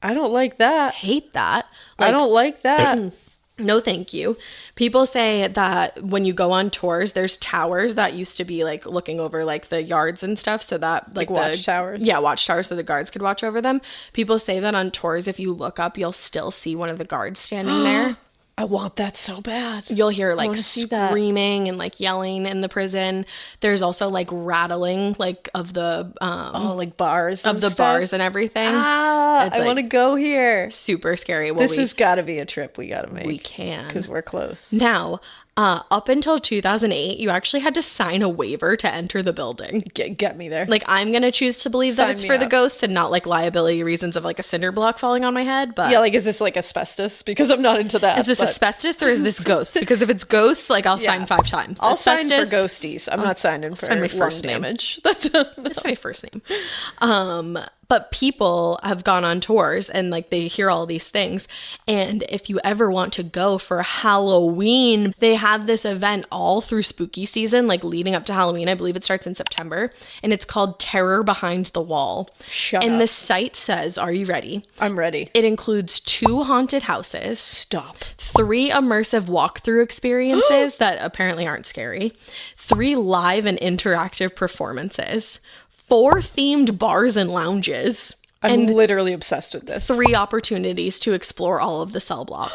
I don't like that. Hate that. I don't like that. No, thank you. People say that when you go on tours, there's towers that used to be like looking over like the yards and stuff. So that like watchtowers? Yeah, watchtowers so the guards could watch over them. People say that on tours, if you look up, you'll still see one of the guards standing there. I want that so bad. You'll hear like wanna see that. screaming and like yelling in the prison. There's also like rattling like of the like bars of and the stuff? bars and everything. I like, want to go here. super scary. Well, This has got to be a trip we got to make. we can. Because we're close. Now, up until 2008, you actually had to sign a waiver to enter the building. Get me there. Like, I'm going to choose to believe that Sign it's me for the up. ghosts and not like liability reasons of like a cinder block falling on my head. But yeah, like, is this like asbestos? Because I'm not into that. is this but asbestos or is this ghosts? Because if it's ghosts, like I'll sign 5 times. I'll sign for Asbestos, ghosties. I'm not signing for sign my lung first name. damage. That's That's my first name. But people have gone on tours and like they hear all these things. And if you ever want to go for Halloween, they have this event all through spooky season, like leading up to Halloween. I believe it starts in September, and it's called Terror Behind the Wall. Shut and up. the site says, are you ready? I'm ready. It includes 2 haunted houses. Stop. 3 immersive walkthrough experiences that apparently aren't scary, 3 live and interactive performances, 4 themed bars and lounges, I'm literally obsessed with this. 3 opportunities to explore all of the cell blocks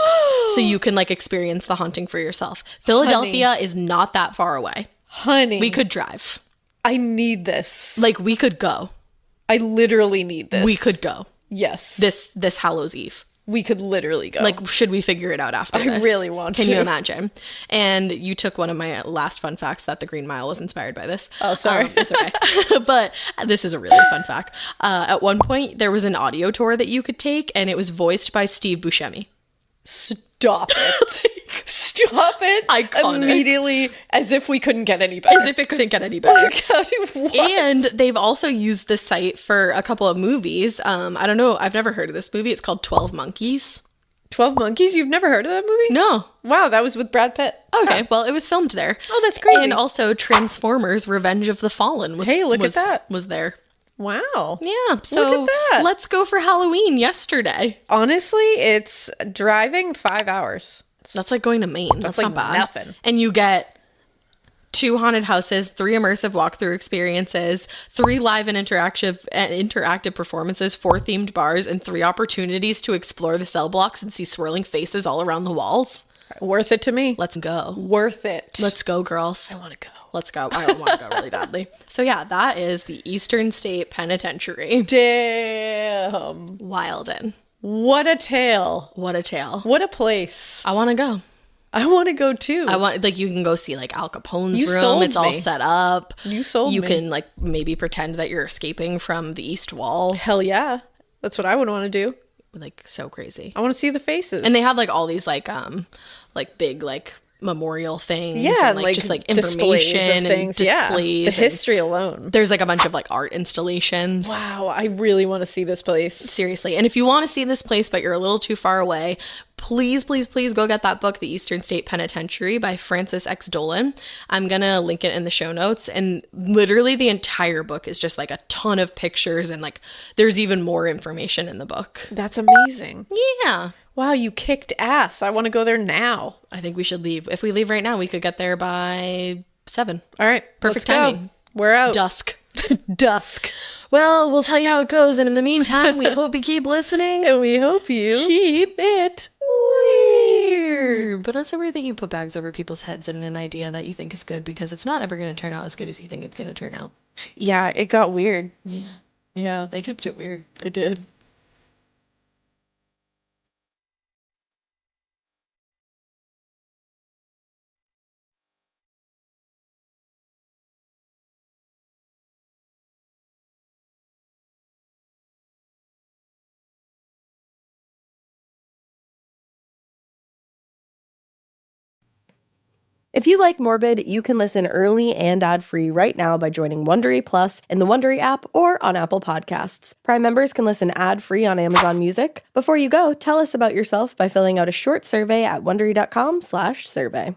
so you can like experience the haunting for yourself. Philadelphia is not that far away. Honey. We could drive. I need this. Like we could go. I literally need this. We could go. Yes. This Hallows Eve. We could literally go. Like, should we figure it out after I this? really want Can to. you imagine? And you took one of my last fun facts that the Green Mile was inspired by this. Oh, sorry. It's okay. But this is a really fun fact. At one point, there was an audio tour that you could take, and it was voiced by Steve Buscemi. Stop it. Stop it. Iconic. Immediately, as if we couldn't get any better. As if it couldn't get any better. What? And they've also used the site for a couple of movies. I don't know. I've never heard of this movie. It's called 12 Monkeys. 12 Monkeys? You've never heard of that movie? No. Wow, that was with Brad Pitt. Okay, well, it was filmed there. Oh, that's crazy. And also Transformers Revenge of the Fallen was Hey, look at was, that. was there. Wow. Yeah, so Look at that. let's go for Halloween yesterday. Honestly, it's driving 5 hours. That's like going to Maine. That's like not bad. nothing. And you get 2 haunted houses, 3 immersive walkthrough experiences, 3 live and interactive performances, 4 themed bars, and 3 opportunities to explore the cell blocks and see swirling faces all around the walls. Worth it to me. Let's go. Worth it. Let's go, girls. I want to go. let's go. I want to go really badly. So yeah, that is the Eastern State Penitentiary. Damn. Wildin'. What a tale. What a tale. What a place. I want to go. I want to go too. I want, like, you can go see like Al Capone's You room. sold It's all me. set up. You sold You me. can like maybe pretend that you're escaping from the East Wall. Hell yeah. That's what I would want to do. Like, so crazy. I want to see the faces. And they have like all these like big like memorial things. yeah, and, like just like displays information of things. and Yeah. displays. The and history alone. there's like a bunch of like art installations. Wow, I really want to see this place. Seriously. And if you want to see this place, but you're a little too far away, please, please, please go get that book, The Eastern State Penitentiary by Francis X. Dolan. I'm going to link it in the show notes. And literally the entire book is just like a ton of pictures, and like there's even more information in the book. That's amazing. Yeah. Wow, you kicked ass. I want to go there now. I think we should leave. If we leave right now, we could get there by 7. All right. Perfect let's go. timing. We're out. Dusk. Dusk. Well, we'll tell you how it goes. And in the meantime, we hope you keep listening. And we hope you Keep it weird. But also weird that you put bags over people's heads and an idea that you think is good, because it's not ever going to turn out as good as you think it's going to turn out. Yeah, it got weird. Yeah. Yeah, They kept it weird. it did. If you like Morbid, you can listen early and ad-free right now by joining Wondery Plus in the Wondery app or on Apple Podcasts. Prime members can listen ad-free on Amazon Music. Before you go, tell us about yourself by filling out a short survey at Wondery.com/survey.